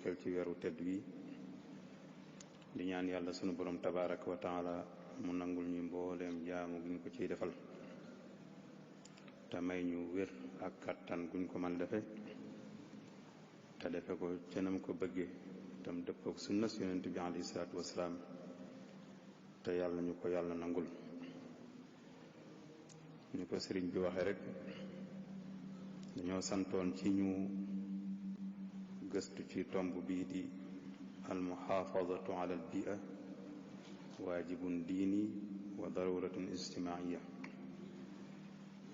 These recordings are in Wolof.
ndokkeel ci weeru tedd wi di ñaan yàlla sunu borom tabaraka wa taala mu nangul ñu mbooleem jaamu guñ ko ciy defal te may ñu wér ak kattan guñ ko mën defe te defe ko ca nam ko bëgge tam dëppook sunna si yonent bi alayhi salaatu wasalaam te yàlla ñu ko yàlla nangul ñu ko sëriñ bi waxe rek dañoo santoon ci ñu gëstu ci tomb bii di almuhaafadatu ala albia waajibun diini wa daruratun ijtimaaiya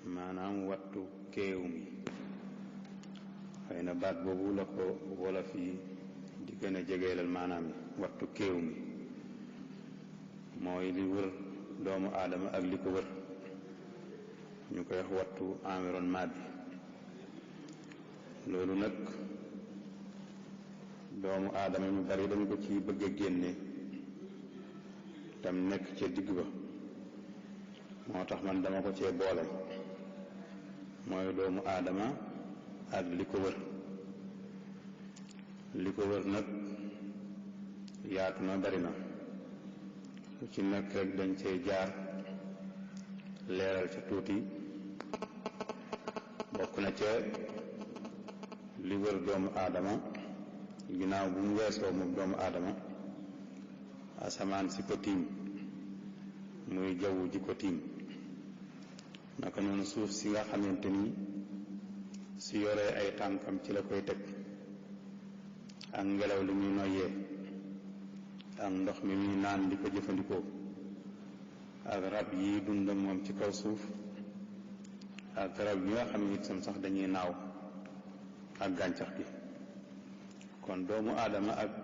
maanaam wattu kéew mi xëy na baat boobu la ko wolof yi di gën a jegeelal maanaam yi wattu kéew mi mooy li wër doomu aadama ak li ko wër ñu koy wax wattu environnement bi loolu nag doomu aadama ñu bari dañ ko ci bëgg a génne tam nekk ca digg ba moo tax man dama ko cee boole mooy doomu aadama ak li ko wër li ko wër nag yaatu na bari na lu ci nekk rek dañ cee jaar leeral ca tuuti bokk na ca li wër doomu aadama ginnaaw bu mu weesoo moom doomu aadama asamaan si ko tiim muy jaww ji ko tiim naka noonu suuf si nga xamante ni su yoree ay tànkam ci la koy teg ak ngelaw li muy noyyee ak ndox mi muy naan di ko jëfandikoo ak rab yi dund ak moom ci kaw suuf ak rab yi nga xam ne itam sax dañuy naaw ak gàncax gi kon doomu aadama ak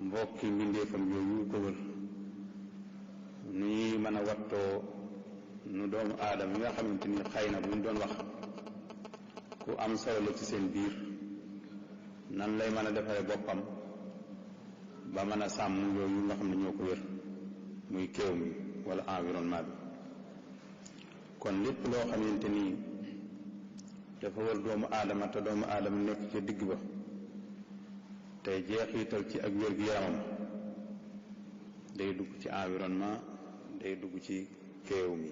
mbokki mbindeefam yooyu ko wër nu ñuy mën a wattoo nu doomu aadama yi nga xamante ni xëy na bu ñu doon wax ku am solo la ci seen biir nan lay mën a defaree boppam ba mën a sàmm yooyu nga xam ne ñoo ko wër muy kéew mi wala environnement bi kon lépp loo xamante ni dafa wër doomu aadama te doomu aadama nekk ca digg ba tey jeexital ci ak wér-gu-yaramam day dugg ci environnement day dugg ci kéew mi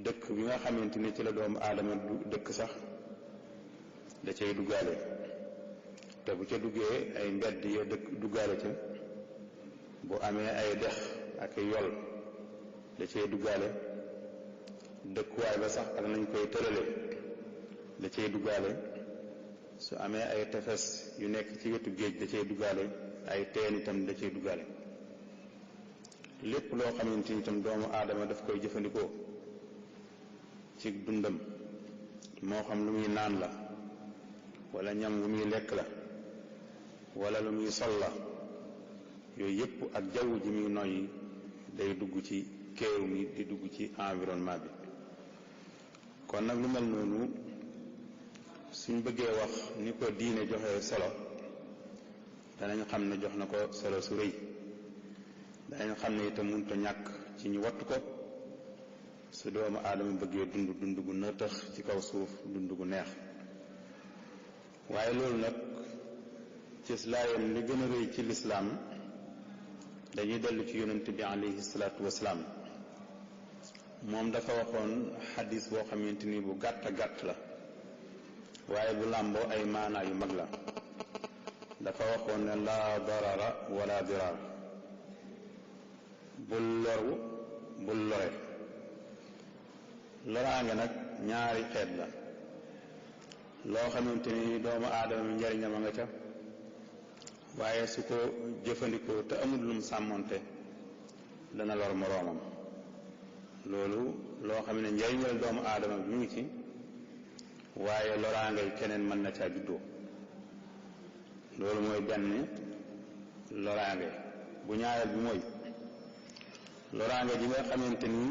dëkk bi nga xamante ni ci la doomu aadama dëkk sax da cay duggaale te bu ca duggee ay mbedd ya dëkk duggaale ca bu amee ay dex ak yol da cay duggaale dëkkuwaay ba sax ak nañ koy tërale da cay duggaale su amee ay tefes yu nekk ci wetu géej da cay duggaale ay teen itam da cay duggaale lépp loo xamante ni itam doomu aadama daf koy jëfandikoo ci dundam moo xam lu muy naan la wala ñam lu muy lekk la wala lu muy sol la yooyu yépp ak jaww ji muy noyyi day dugg ci kéew mi di dugg ci environnement bi kon nag lu mel noonu suñ bëggee wax ni ko diine joxe solo danañ xam ne jox na ko solo su rëy danañ xam ne itam mënut a ñàkk ci ñu wattu ko su doomu aadama bëggee dund gu nëtëx ci kaw suuf dund gu neex waaye loolu nag ci laayam li gën a rëy ci lislaam dañuy dellu ci yonent bi alayhi salaatu wasalaam moom dafa waxoon xadis boo xamante ni bu gàtt gàtt la waaye bu làmboo ay maanaa yu mag la dafa waxoon ne laa darara wala diraar bul loru bul lore loraange nag ñaari xeet la loo xamante ni doomu aadama mi njariñam a nga ca waaye su ko jëfandikoo te amul lum sàmmonte dana lor moroomam loolu loo xam ne njariñal doomu aadama bi mu ngi ci waaye loraangay keneen mën na caa juddoo loolu mooy benn loraange bu ñaareel bi mooy loraange ji nga xamante ni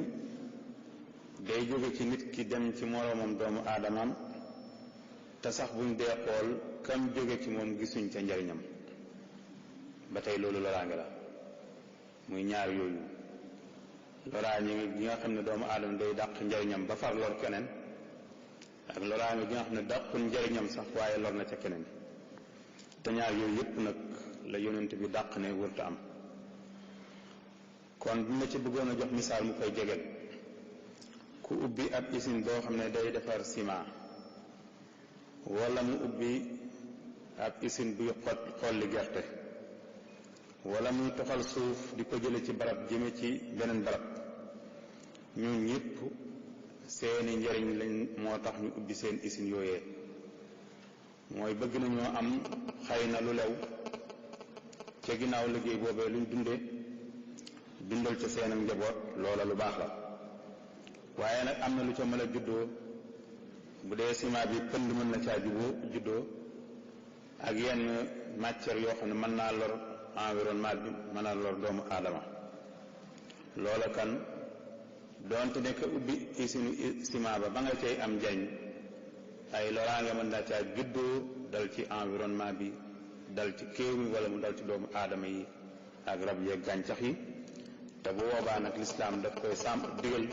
day jóge ci nit ki dem ci moroomam doomu aadamaam te sax buñ dee xool kam jóge ci moom gisuñ ca njariñam ba tey loolu loraange la muy ñaar yooyu loraange gi nga xam ne doomu aadama day dàq njariñam ba far lor keneen ak loraange gi nga xam ne dàqul njariñam sax waaye lor na ca keneen te ñaar yooyu yépp nag la yonent bi dàq ne wërta am. kon bu ma ci bëggoon a jox misaal mu koy jegeel, ku ubbi ab usine boo xam ne day defar ciment wala mu ubbi ab usine buy xolli gerte wala muy toxal suuf di ko jële ci barab jëme ci beneen barab, ñun ñëpp seeni njariñ lañ moo tax ñu ubbi seen usine yooyee. mooy bëgg nañoo am xëy na lu lew ca ginnaaw liggéey boobee luñ dundal ca seenam njaboot, loola lu baax la. waaye nag am na lu ca mën a juddoo, bu dee ciment bi pënd mën na caa juddoo ak yenn matière yoo xam ne mën naa lor environnement bi, mën naa lor doomu aadama. loola kan doonte nekk ubbi usine ciment ba nga cay am njariñ, ay loraange mën naa caa juddoo dal ci environnement bi, dal ci kéew mi, wala mu dal ci doomu aadama yi ak rab yeeg gàncax yi. te bu boobaa nag lislaam daf koy digal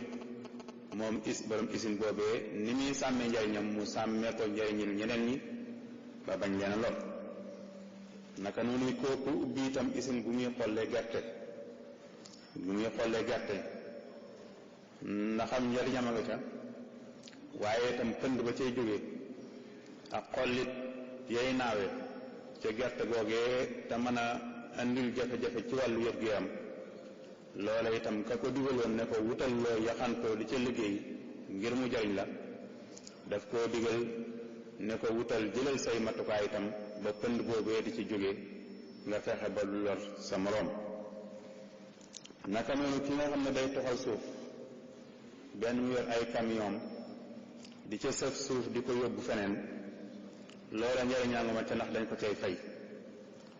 moom borom usine boobee ni muy sàmmee njariñam mu sàmmee ko njariñil ñeneen ñi ba bañ leen a lor. naka noonu kooku ubbi itam usine bu muy xollee gerte ndaxam njariñam a nga ca, waaye itam pënd ba cay jóge ak xollit yay naawe ca gerte googee te mën a andil jafe-jafe ci wàllu wér-gu-yaram, loola itam ka ko digaloon ne ko wutal loo yaxantoo di ca liggéey ngir mu jariñ la, daf koo digal ne ko wutal jëlal say matukaay itam ba pënd boobee di ci jóge nga fexe ba lu lor sa moroom. naka noonu ki nga xam ne day toxal suuf, benn mu yor ay camion di ca sëf suuf di ko yóbbu feneen, loola njariñaa nga ma ca ndax dañ ko cay fay,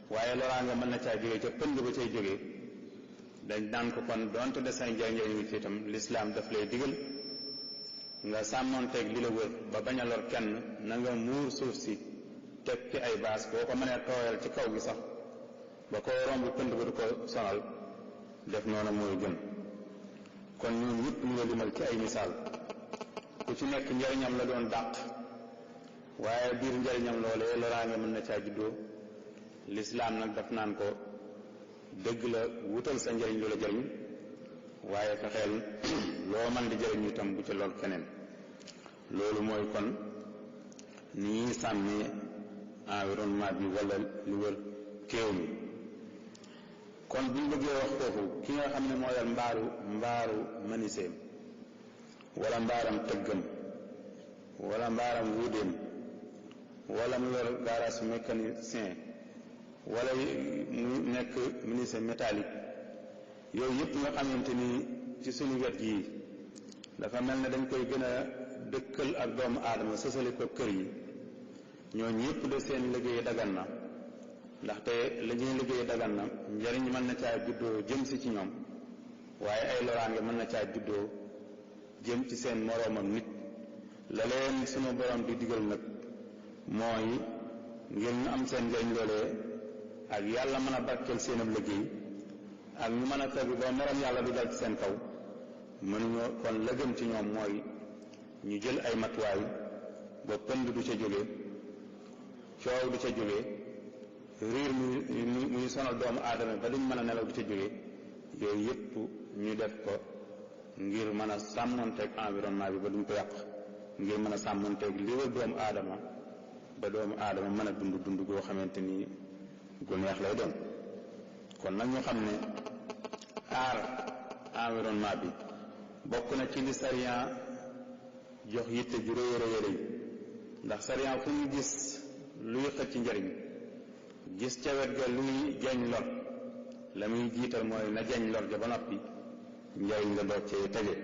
waaye loraa nga mën na caa jóge ca pënd ba cay jóge. dañ naan ko kon doonte de say njariñ wi ci itam lislaam daf lay digal nga sàmmoonteeg li la wër ba bañ a lor kenn, na nga muur suuf si teg ci ay baas, boo ko mënee tooyal ci kaw gi sax ba ko romb pënd ba du ko sonal, def noonu mooy gën. kon ñun ñëpp ñu la limal ci ay misaal, ku ci nekk njariñam la doon dàq, waaye biir njariñam loolee loraange mën na caa juddoo. lislaam nag daf naan ko dëgg la wutal sa njariñ lu la jariñ, waaye fexeel loo man di jariñu itam bu ci lor keneen. loolu mooy kon ni ñuy sàmmee environnement bi wala lu wër kéew mi. kon buñ bëggee wax foofu ki nga xam ne moo yor mbaaru maniseem wala mbaaram tëggam wala mbaaram wuudéem wala mu yor garage mécanicien wala mu nekk menuisier métallique, yooyu yëpp nga xamante ni ci suñu wet yi dafa mel ne dañ koy gën a dëkkal ak doomu aadama sësali ko kër yi, ñooñu yëpp de seen liggéey dagan na, ndaxte la ñuy liggéey dagan na, njariñ mën na caa juddoo jëm si ci ñoom, waaye ay loraange mën na caa juddoo jëm ci seen moroomam nit. la leen sunu borom di digal nag mooy ngir ñu am seen njariñ loolee ak yàlla mën a barkeel seenam liggéey ak ñu mën a fegu ba meram yàlla du dal ci seen kaw. mënuñoo kon la gën ci ñoom mooy ñu jël ay matuwaay ba pënd du ca jóge, coow du ca jóge, riir muy sonal doomu aadama ba duñ mën a nelaw du ca jóge. yooyu yépp ñu def ko ngir mën a sàmmonteeg environnement bi ba duñ ko yàq, ngir mën a sàmmonteeg li wër doomu aadama ba doomu aadama mën a dund goo xamante ni gu neex lay doon. kon nag ñu xam ne aar environnement bi bokk na ci li sariya jox yitte ju rëy rëy, ndax sariya fu ñu gis luy xëcc ci njariñ, gis ca wet ga luy jañ lor, la muy jiital mooy na jañ lor ja ba noppi njariñ nga doog cee tege.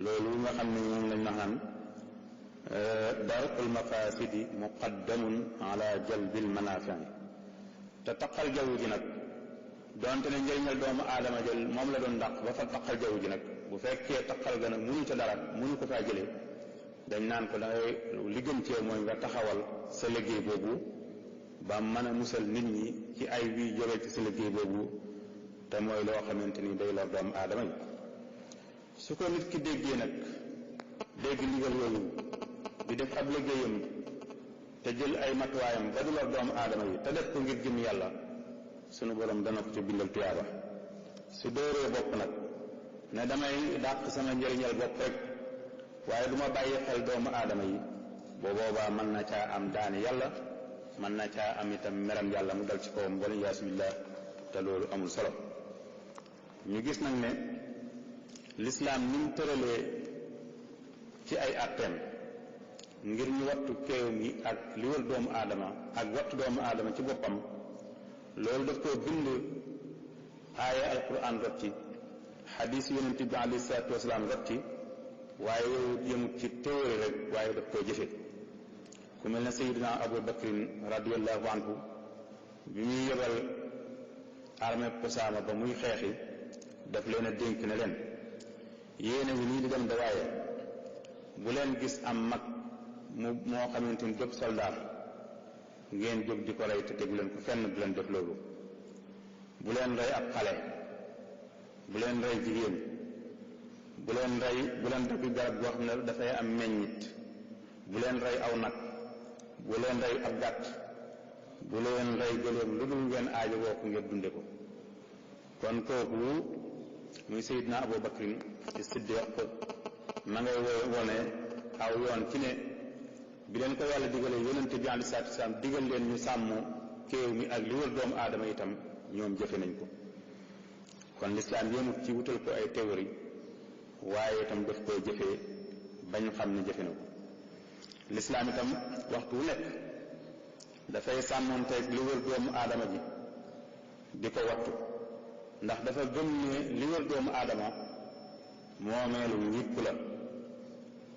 loolu nga xam ne moom lañ wax naan darul mafasidi muqaddamun ala jalbil manafi'i. te taqal jaww ji nag donte ne njëriñal doomu aadama jël moom la doon dàq ba fa taqal jaww ji nag, bu fekkee taqal ga nag mënu ca dara, mënu ko faa jëlee, dañ naan ko da ngay li gën cee mooy nga taxawal sa liggéey boobu ba mën a musal nit ñi ci ay wi jóge ci sa liggéey boobu, te mooy loo xamante ni day lor doomu aadama yi. su ko nit ki déggee nag dégg ndigal yooyu di def ab liggéeyam te jël ay matuwaayam ba du lor doomu aadama yi te def ko ngir jëm yàlla sunu borom dana ko ci bindal tuyaaba su dóoree bopp nag ne damay dàq sama njëriñal bopp rek waaye du ma bàyyi xel doomu aadama yi boo boobaa mën na caa am daani yàlla mën na caa am itam meram yàlla mu dal ci kawam wala yaasu billah te loolu amul solo ñu gis nag ne lislaam ni mu tëralee ci ay atteem ngir ñu wattu kéew mi ak li wër doomu aadama ak wattu doomu aadama ci boppam loolu daf koo bind aaya alquran rot ci xadiis yonent bi alayhi salaatu wasalaam rot ci waaye yëmut ci théorie rek waaye daf koo jëfe ku mel ne sayidina abu bakrin radiallahu anhu bi muy yebal armée Usaama ba muy xeexi daf leen a dénk ne leen yéene wi nii di dem da waaye bu leen gis am mag moo xamante ni jóg soldaar ngeen jóg di ko rey te tegu leen ko fenn bu leen def loolu bu leen rey ab xale bu leen rey jigéen bu leen dagg garab goo xam ne dafay am meññit bu leen rey aw nag bu leen rey ab gàtt bu leen rey gëléem lu dul ngeen aajo woo ko ngir dunde ko kon kooku muy Seydina Abu Bakrin ci Siddiq ma ngay wone aw yoon ci ne bi leen ko yàlla digalee yonente bi alayhi salaatu wasalaam digal leen ñu sàmm kéew mi ak li wër doomu aadama itam ñoom jëfe nañ ko kon lislaam yéemut ci wutal ko ay théorie waaye itam daf koo jëfee bañ xam ne jëfe na ko lislaam itam waxtu wu nekk dafay sàmmoonteeg li wër doomu aadama ji di ko wattu ndax dafa gëm ne li wër doomu aadama moomeelu ñëpp la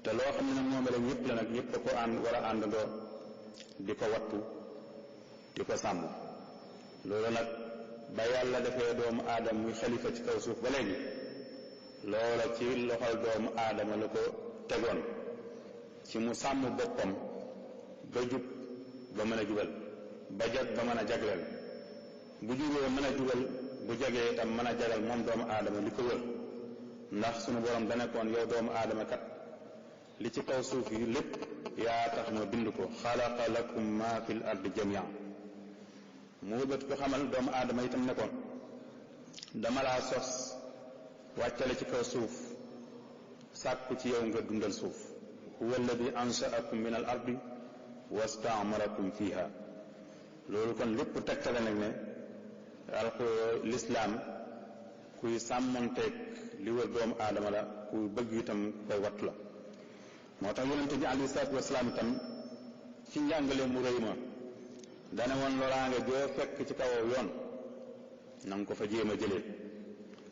te loo xam ne nag moomeelu ñëpp la nag ñëpp ko war a àndandoo di ko wattu di ko sàmm loolu nag ba yàlla defee doomu aadama muy xalifa ci kaw suuf ba léegi loola ci loxol doomu aadama la ko tegoon ci mu sàmm boppam ba jub ba mën a jubal ba jag ba mën a jagleel bu jubee mën a jubal bu jagee itam mën a jagal moom doomu aadama li ko wër ndax sunu borom da nekkoon yow doomu aadama kat li ci kaw suuf yi lépp yaa tax ma bind ko xalaqa lakum ma fil ardi jamian mu wëbët ko xamal doomu aadama itam nekkoon dama laa sos wàccale ci kaw suuf sàkku ci yow nga dundal suuf huwa alladi anshaakum min al ardi wastaamarakum fiha loolu kon lépp tegtale nag ne lislaam kuy sàmmonteeg li wër doomu aadama la kuy bëgg itam koy wattu la moo tax yonente bi alayhi salaatu wasalaam itam ci njàngale mu rëy ma dane woon loraange joo fekk ci kaw yoon na nga ko fa jéem a jëlee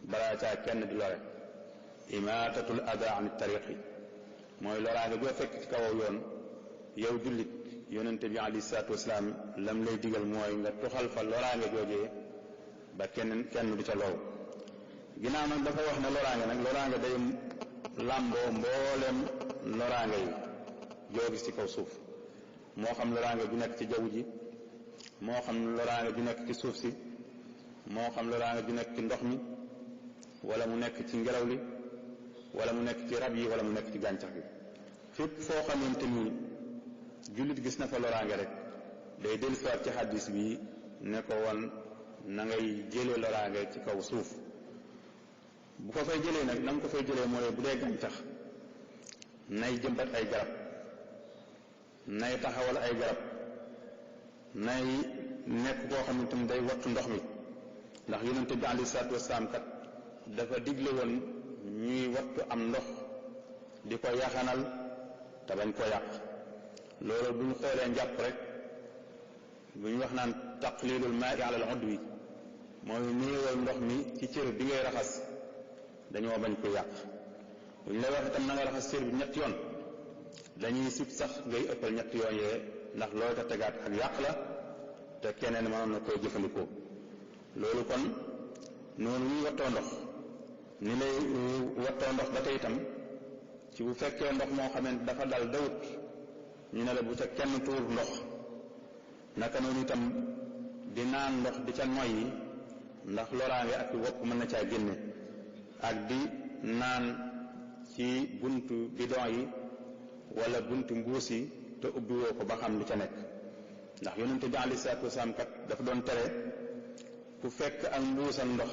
balaa caa kenn di lore imaatatul ada an tariqi mooy loraange joo fekk ci kaw yoon yow jullit yonente bi alayhi salaatu wasalaam lam lay digal mooy nga tuxal fa loraange joojee ba kenn du ca loow ginnaaw nag dafa wax ne loraange day làmboo mbooleem loraange yi joo gis ci kaw suuf moo xam loraange ju nekk ci jaww ji moo xam loraange ju nekk ci suuf si moo xam loraange ju nekk ci ndox mi wala mu nekk ci ngelaw li wala mu nekk ci rab yi wala mu nekk ci gàncax gi fépp foo xamante ni jullit gis na fa loraange rek day dellusiwaat ci xaddis bi ne ko woon na ngay jëlee loraange ci kaw suuf bu ko fay jëlee nag na nga ko fay jëlee mooy bu dee gàncax nay jëmbat ay garab nay taxawal ay garab nay nekk koo xamante ni day wattu ndox mi ndax yonente bi alayhi salaatu wasalaam kat dafa digle woon ñuy wattu am ndox di ko yaxanal te bañ ko yàq loolu bu ñu xoolee njàpp rek bu ñu wax naan taqlilul maa'i ala al-udwi mooy néewal ndox mi ci cër bi ngay raxas dañoo bañ ko yàq bu ñu lay wax itam na nga raxas cër bi ñetti yoon dañuy sib sax ngay ëppal ñetti yoon yee ndax loolu te tegaat ak yàq la te keneen mënoon na koy jëfandikoo loolu kon noonu ñuy wattoo ndox ni lay wattoo ndox ba tey itam ci bu fekkee ndox moo xamante dafa dal dawut ñu ne la bu ca kenn tuur ndox naka noonu itam di naan ndox di ca noyyi ndax loraange ak wopp mën na caa génne ak di naan ci buntu bidon yi wala bunti mbuus yi te ubbi woo ko ba xam li ca nekk ndax yonente bi alayhi salaatu wasalaam kat dafa doon tere ku fekk ak mbuus ak ndox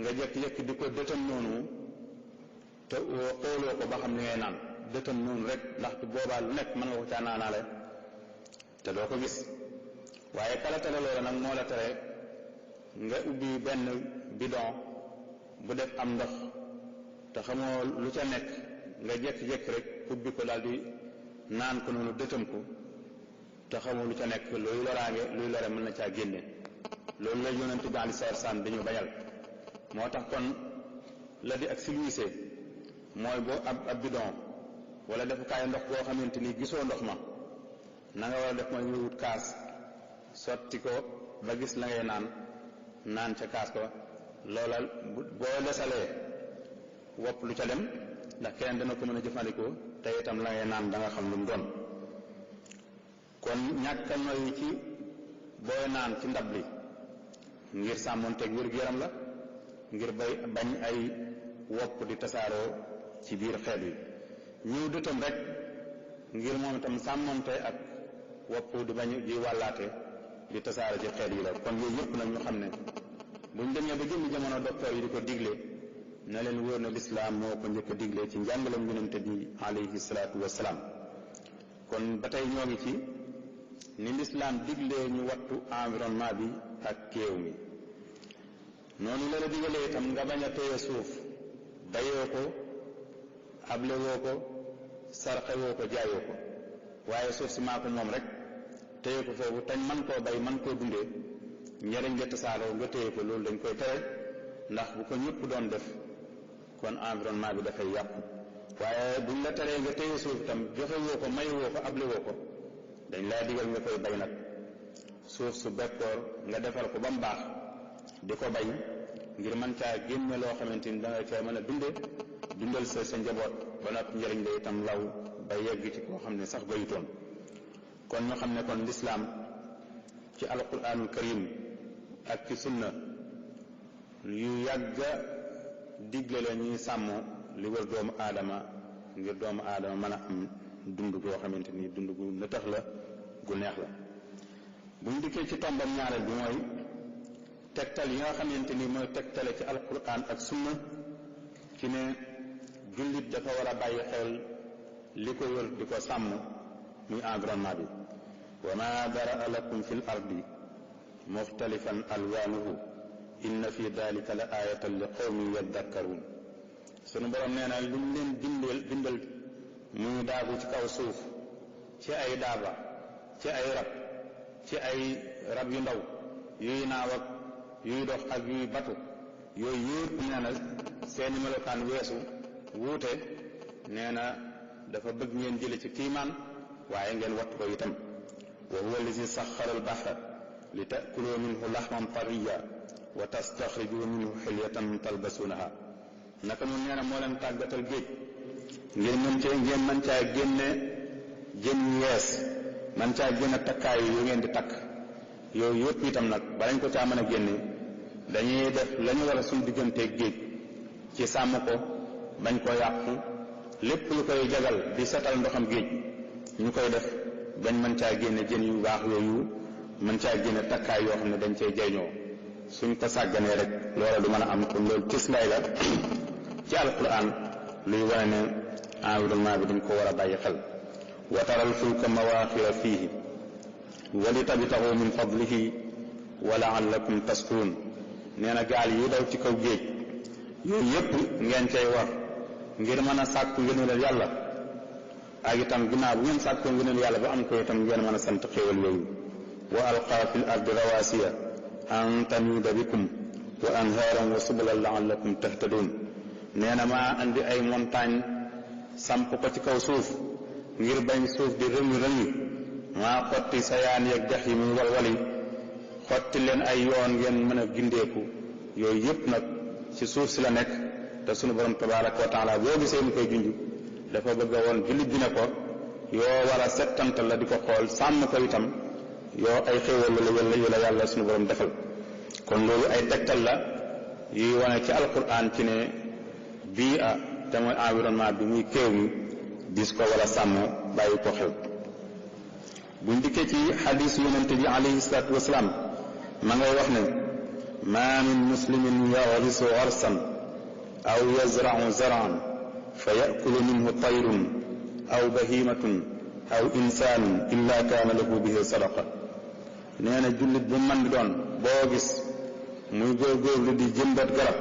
nga jekki-jekki di ko dëtam noonu te xooloo ko ba xam ni ngay naan dëtam noonu rek ndax boobaa lu nekk mën nga ko caa naanaale te doo ko gis waaye kala tere loola nag moo la tere nga ubbi benn bidon bu def am ndox te xamoo lu ca nekk nga jekki-jekki rek ubbi ko daal di naan ko noonu dëtam ko te xamoo lu ca nekk luy loraange luy lore mën na caa génne loolu la yonente bi alayhi salaatu salaam dañu bañal moo tax kon la di ak silwise mooy boo ab bidon wala defukaay ndox boo xamante ni gisoo ndox ma na nga war a def mooy nga wut kaas sotti ko ba gis la ngay naan ca kaas ko loola boo desalee wopp lu ca dem ndax keneen dana ko mën a jëfandikoo te itam la ngay naan da nga xam lu mu doon kon ñàkk a noyyi ci booy naan ci ndab li ngir sàmmonteeg wér-gu-yaram la ngir bañ ay wopp di tasaaroo ci biir xeet wi ñëw dëtam rek ngir moom itam sàmmonte ak wopp di bañ di wàllaate di tasaare ci xeet yi la kon yooyu yëpp nag ñu xam ne buñ demee ba jëmmi jamono docteur yi di ko digle na leen wóor na lislaam moo ko njëkk a digle ci njàngalam yonente bi alayhi salaatu wasalaam kon ba tey ñoo ngi ci ni lislaam diglee ñu wattu environnement bi ak kéew mi noonu la la digalee itam nga bañ a téye suuf bayoo ko able woo ko sarxe woo ko jaayoo ko waaye suuf si maa ko moom rek téye ko foofu tañ man koo bay man koo dundee njëriñ nga tasaaroo nga téye ko loolu dañ koy tere ndax bu ko ñëpp doon def kon environnement bi dafay yàqu waaye buñ la teree nga téye suuf itam joxe woo ko may woo ko able woo ko dañ laa digal nga koy bay nag suuf su bekkoor nga defal ko ba mu baax di ko bay ngir mën caa génne loo xamante ni danga caa mën a dundal sa njaboot ba noppi njëriñ la itam law ba yegg ci koo xam ne sax bayutoon kon ñu xam ne kon lislaam ci alquranul karim ak ci sunna yu yàgga digle la ñuy sàmm li wër doomu aadama ngir doomu aadama mën a am dund goo xamante ni dund gu nëtax la gu neex la buñ dikkee ci tombam ñaareel bi mooy tegtal yi nga xamante ni mooy tegtale ci alquran ak sunna ci ne jullit dafa war a bàyyi xel li ko wër di ko sàmm muy environnement bi wa ma daraa lakum fi l ardi muxtalifan alwaanuhu inna fi dalika la ayatan li qawmin yaddakkaruun sunu borom nee na luñ leen bindal muy daagu ci kaw suuf ci ay daaba ci ay rab yu ndaw yuy naaw ak yuy dox ak yuy batu yooyu yëpp nee na seeni melokaan weesu wuute nee na dafa bëgg ngeen jële ci kiimaan waaye ngeen wattu ko itam wa huwa allazi saxxara al-bahra li ta'kulu minhu lahman tariya wa tastaxriju minhu xilyatan talbasunaha naka noonu nee na moo leen tàggatal géej ngeen mën caa génne jën yu yees man caa génne takkaay yu ngeen di takk yooyu yëpp itam nag balañ ko caa mën a génne dañuy def la ñu war a suñ digganteeg géej ci sàmm ko bañ ko yàqu lépp lu koy jagal di setal ndoxam géej ñu koy def bañ mën caa génne jën yu baax yooyu mën caa génne takkaay yoo xam ne dañ cay jayñoo suñ ko sàgganee rek loola du mën a am kon loolu cëslaay la ci alquran luy wane ne environnement bi dañ ko war a bàyyi xel wa taral fulka mawaaxira fiihi wa li tabtaxu min fadlihi wa laallakum tashkuruun nee na gaal yi daw ci kaw géej yooyu yëpp ngeen cay war ngir mën a sàkku ngëneelal yàlla ak itam ginnaaw bu ngeen sàkkoo ngëneelal yàlla ba am ko itam ngeen mën a sant xéewal yooyu wa alqaa fil ardi rawaasiya an tamiida bikum wa anhaaran wa subulan laallakum tahtaduun nee na maa andi ay montagne samp ko ci kaw suuf ngir bañ suuf di rëngi maa xotti sayaan yeeg dex yi muy walwali xotti leen ay yoon ngeen mën a gindeeku yooyu yëpp nag ci suuf si la nekk te sunu borom tabaaraka wa taala boo gisee ñu koy junj dafa bëgg a woon jullit bi ne ko yoo war a settantal la di ko xool sàmm ko itam yoo ay xéewal la yu la yàlla sunu borom defal kon loolu ay tegtal la yuy wane ci alquran ci ne bii te mooy environnement bi muy kéew mi dis ko wala sàmm bàyyi ko xel. buñ dikkee ci xadiis yonente bi alayhi salaatu wasalaam ma ngay wax ne maa min muslimin yagrisu garsan aw yazra'u zar'an fa yakulu minhu tayrun aw bahimatun aw insaanun illa kaana lahu bihi sadaqa. nee na jullit bu man di doon boo gis muy góorgóorlu di jëmbat garab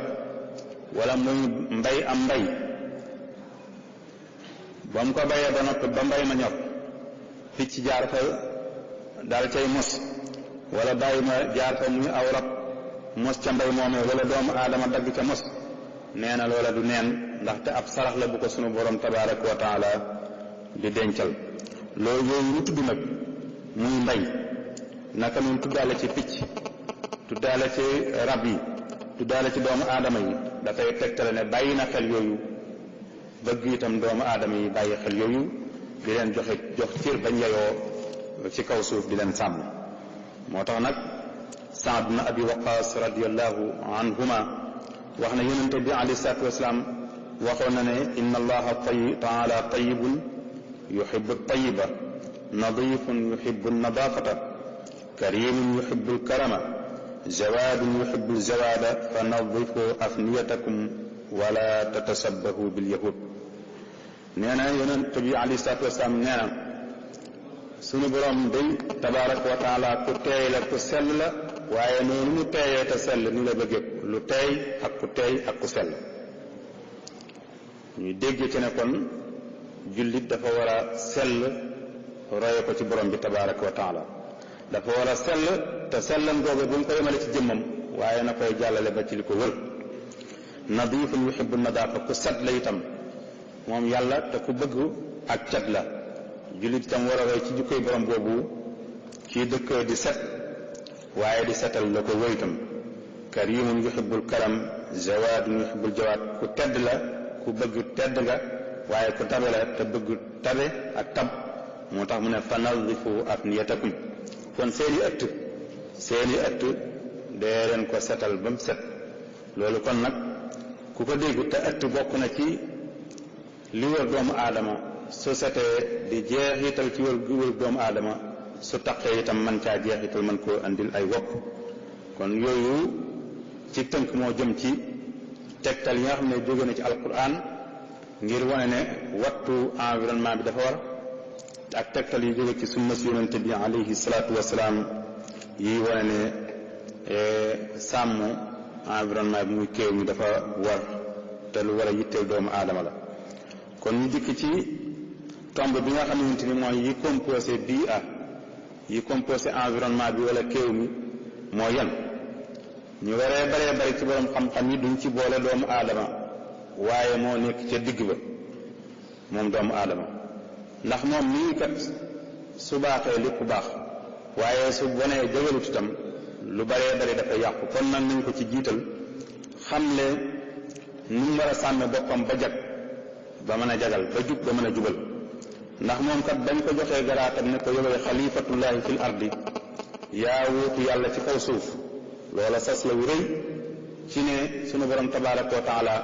wala muy mbay am mbay ba mu ko bayee ba noppi ba mbay ma ñor picc jaar fa daal cay mos wala bàyyi ma jaar fa muy aw rab mos ca mbay moomee wala doomu aadama dagg ca mos nee na loola du neen ndaxte ab sarax la bu ko sunu borom tabaaraka wa taala di dencal. loolu yooyu ñu tudd nag muy mbay naka noonu tuddaale ci picc tuddaale ci rab yi tuddaale ci doomu aadama yi dafay tegtale ne bàyyi na xel yooyu bëgg itam doomu aadama yi bàyyi xel yooyu di leen jox cër bañ yeyoo ci kaw suuf di leen sàmm. moo tax nag Saad bin Abi Waqaas radiyallahu anhuma wax na yonente bi alayhi salaatu wasalaam waxoon na ne inna allaha taala tayyibun yuhibbu at-tayyiba nadifun yuhibbu an-nadaafata karimun yuhibbu al-karama jawaadun yuhibbu al-jawaada fa nadifu afniyatakum wala tatashabbahu bil yahud. nee na yonent bi alayhi salaatu wasalaam nee na sunu borom day tabaaraka wa taala ku teey la ku sell la waaye noonu mu teeyee te sell ni la bëggee lu teey ak ku sell. ñu dégg ci ne kon jullit dafa war a sell roye ko ci borom bi tabaaraka wa taala dafa war a sell te sellam googu bu mu ko yemale ci jëmmam waaye na koy jàllale ba ci li ko wër. nadiifun yuhibbu nadaafa ku set la itam moom yàlla te ku bëgg ak cet la. jullit itam war a roy ci jukkoy borom boobu kii dëkk di set waaye di setal la ko wër itam. karimun yuhibbul karam jawaadun yuhibbul jawaad ku tedd la ku bëgg tedd nga waaye ku tabe la te bëgg tabe ak tab moo tax mu ne fa nadifu afniyatakum kon seeni ëtt dee leen ko setal ba mu set. loolu kon nag ku ko dégg te ëtt bokk na ci li wër doomu aadama su setee di jeexital ci wër doomu aadama su taqee itam man caa jeexital man koo andil ay wopp. kon yooyu ci tënk moo jëm ci tegtal yi nga xam ne jóge na ci alquran ngir wane ne wattu environnement bi dafa war ak tegtal yi jóge ci sunna si yonente bi alayhi salaatu wasalaam yi wane ne sàmm environnement bi muy kéew mi dafa war te lu war a yitteel doomu aadama la. kon ñu dikk ci tomb bi nga xamante ni mooy yi composé bii yi composé environnement bi wala kéew mi moo yan. ñu waree bari ci borom xam-xam yi duñ ci boole doomu aadama waaye moo nekk ca digg ba moom doomu aadama ndax moom nii kat su baaxee lépp baax waaye su bonee jagalut itam lu baree bari dafa yàqu. kon nag nañ ko ci jiital xamle nu mu war a sàmme boppam ba jag ba mën a jagal ba jub ba mën a jubal. ndax moom kat bañ ko joxee garaatam ne ko yowee xalifatullahi fil ardi yaa wuutu yàlla ci kaw suuf loola sas la wu rëy ci ne sunu borom tabaaraka wa taala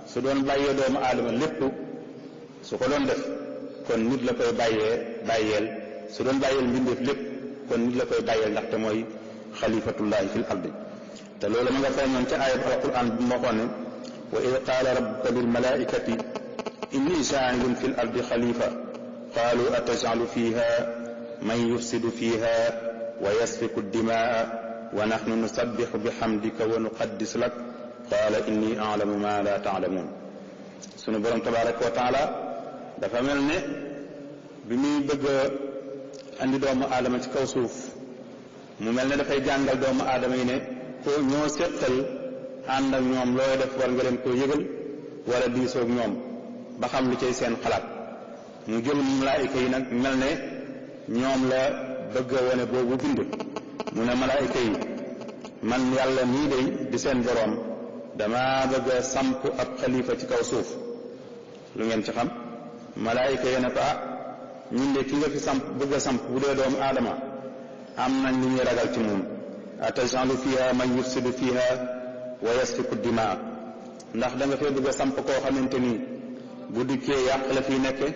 su doon bàyyee doomu aadama lépp su ko doon def kon nit la koy bàyyeel su doon bàyyeel mbindeef lépp kon nit la koy bàyyeel ndaxte mooy xalifatullahi fil ardi. te loolu ma nga feeñoon ca ayat alquran bi mu waxoon ne wa id qaala rabbuka lil malaikati inni jaa'ilun fil ardi xalifa qaalu atajalu fiha man yufsidu fiha wa yasfiku dimaa wa nahnu nusabbihu bihamdika wa nuqaddis lak qaala inni a'lamu ma la ta'lamun. sunu borom tabaraka wa taala dafa mel ne bi muy bëgg a andi doomu aadama ci kaw suuf mu mel ne dafay jàngal doomu aadama yi ne ko ñoo séqal ànd ak ñoom looy def war nga leen koo yëgal wala diisoog ñoom ba xam lu cay seen xalaat. mu jël malaayika yi nag mel ne ñoom la bëgg a wone boobu bind mu ne malaayika yi man yàlla nii day di seen boroom dama bëgg a samp ab xalifa ci kaw suuf lu ngeen ci xam. malaayika yi ne ko ñun de ki nga fi samp bëgg a samp bu dee doomu aadama am nañ lu ñuy ragal ci moom. atajalu fiha man yufsidu fiha wa yasfiku dimaa ndax da nga fee bëgg a samp koo xamante ni bu dikkee yàq la fii nekke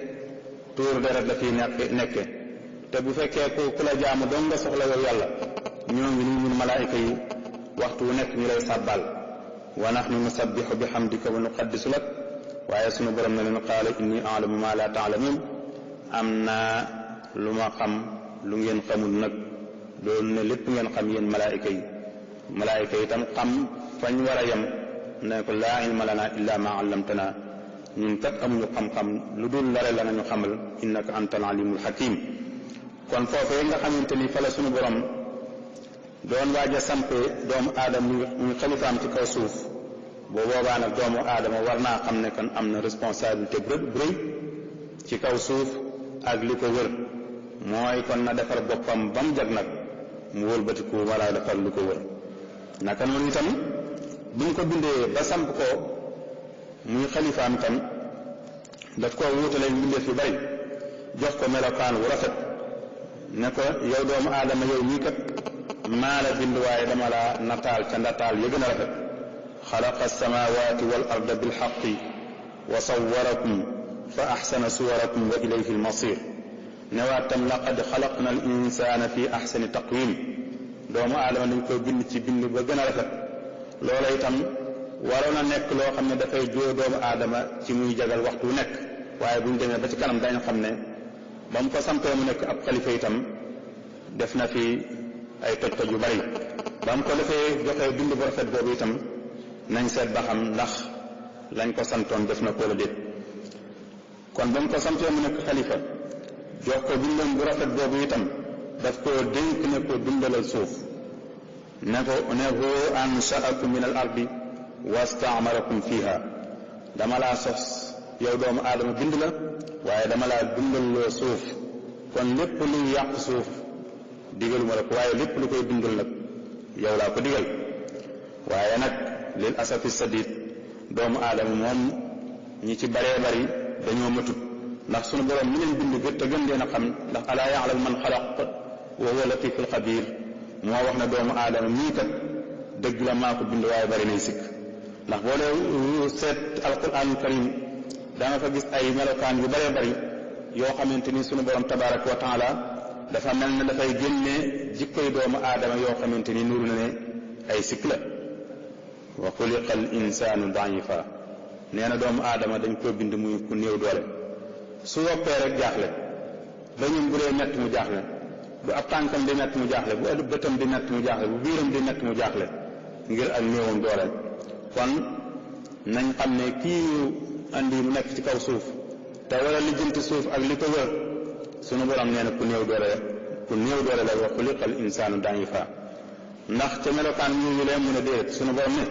tuur deret la fii nekke te bu fekkee ku la jaamu doon nga soxla yow yàlla ñoo ngi nii ñun malaayika yi waxtu wu nekk ñu lay sàbbal wa nahnu nusabbihu bihamdika wa nuqaddisu lak waaye sunu borom ne leen qaala inni a'lamu ma la ta'lamun am naa lu ma xam lu ngeen xamul nag loolu ne lépp ngeen xam yéen malaayika yi itam xam fañ war a yem ne ko laa ilma lana illa ma 'allamtana ñun kat amuñu xam-xam lu dul lare la nañu xamal innaka antal alimul hakim kon foofee nga xamante ni fa la sunu borom doon waaj a sampe doomu aadama muy xalifaam ci kaw suuf boo boobaa nag doomu aadama war naa xam ne kan am na responsabilité bu rëy ci kaw suuf ak li ko wër mooy kon na defar boppam ba mu jag nag mu wëlbatiku wala defar li ko wër naka noonu itam buñ ko bindee ba samp ko muy xalifaam itam daf ko wuutale mbindeef yu bari jox ko melokaan wu rafet ne ko yow doomu aadama yow ñii kat maa la bind waaye dama la nataal ca ndataal ya gën a rafet xalaqa alsamawati wal arda bilxaqi wa sawwarakum fa axsana suwarakum wa ilayhi almasir newaat tam laqad xalaqna al insana fi axsani taqwim doomu aadama dañ koy bind ci bind ba gën a rafet loola itam waroon a nekk loo xam ne dafay joo doomu aadama ci muy jagal waxtu wu nekk waaye bu ñu demee ba ci kanam dañu xam ne ba mu ko sampee mu nekk ab xalifa itam def na fi ay toj-toj yu bari ba mu ko defee joxee bind bu rafet boobu itam nañ seet ba xam ndax lañ ko santoon def na ko wala déet kon ba mu ko sampee mu nekk xalifa jox ko bindam bu rafet boobu itam daf koo dénk ne ko dundalal suuf ne huwa ansha'akum min al ardi wastaamarakum fiha dama laa sos yow doomu aadama bind la waaye dama laa dundalloo suuf kon lépp luy yàq suuf digaluma la ko waaye lépp lu koy dundal nag yow laa ko digal waaye nag lil asafi sadid doomu aadama moom ñi ci baree bari dañoo matut ndax sunu borom mi leen bind gët te gën leen a xam ndax alaa ya'lam man xalaq wa huwa latiful xabiir moo wax ne doomu aadama mii kat dëgg la maa ko bind waaye bari nay sikk ndax boo dee seet alquranul karim da nga fa gis ay melokaan yu bëree bëri yoo xamante ni sunu borom tabaraka wa taala dafa mel ne dafay génne jikkoy doomu aadama yoo xamante ni nuru na ne ay sikk la wa xuliqa al insaanu daifa nee na doomu aadama dañ koo bind muy ku néew doole su woppee rek jaaxle ba ñun bu dee nett mu jaaxle bu ab tànkam di nett mu jaaxle bu ëllëg bëtam di nett mu jaaxle bu biiram di nett mu jaaxle ngir ak néewam doole kon nañ xam ne kii andi mu nekk ci kaw suuf te wala lijjanti suuf ak li ko wër sunu borom nee na ku néew doole la wa xuliqal insaanu daifa ndax ca melokaan ñu leen mën a déet sunu borom ne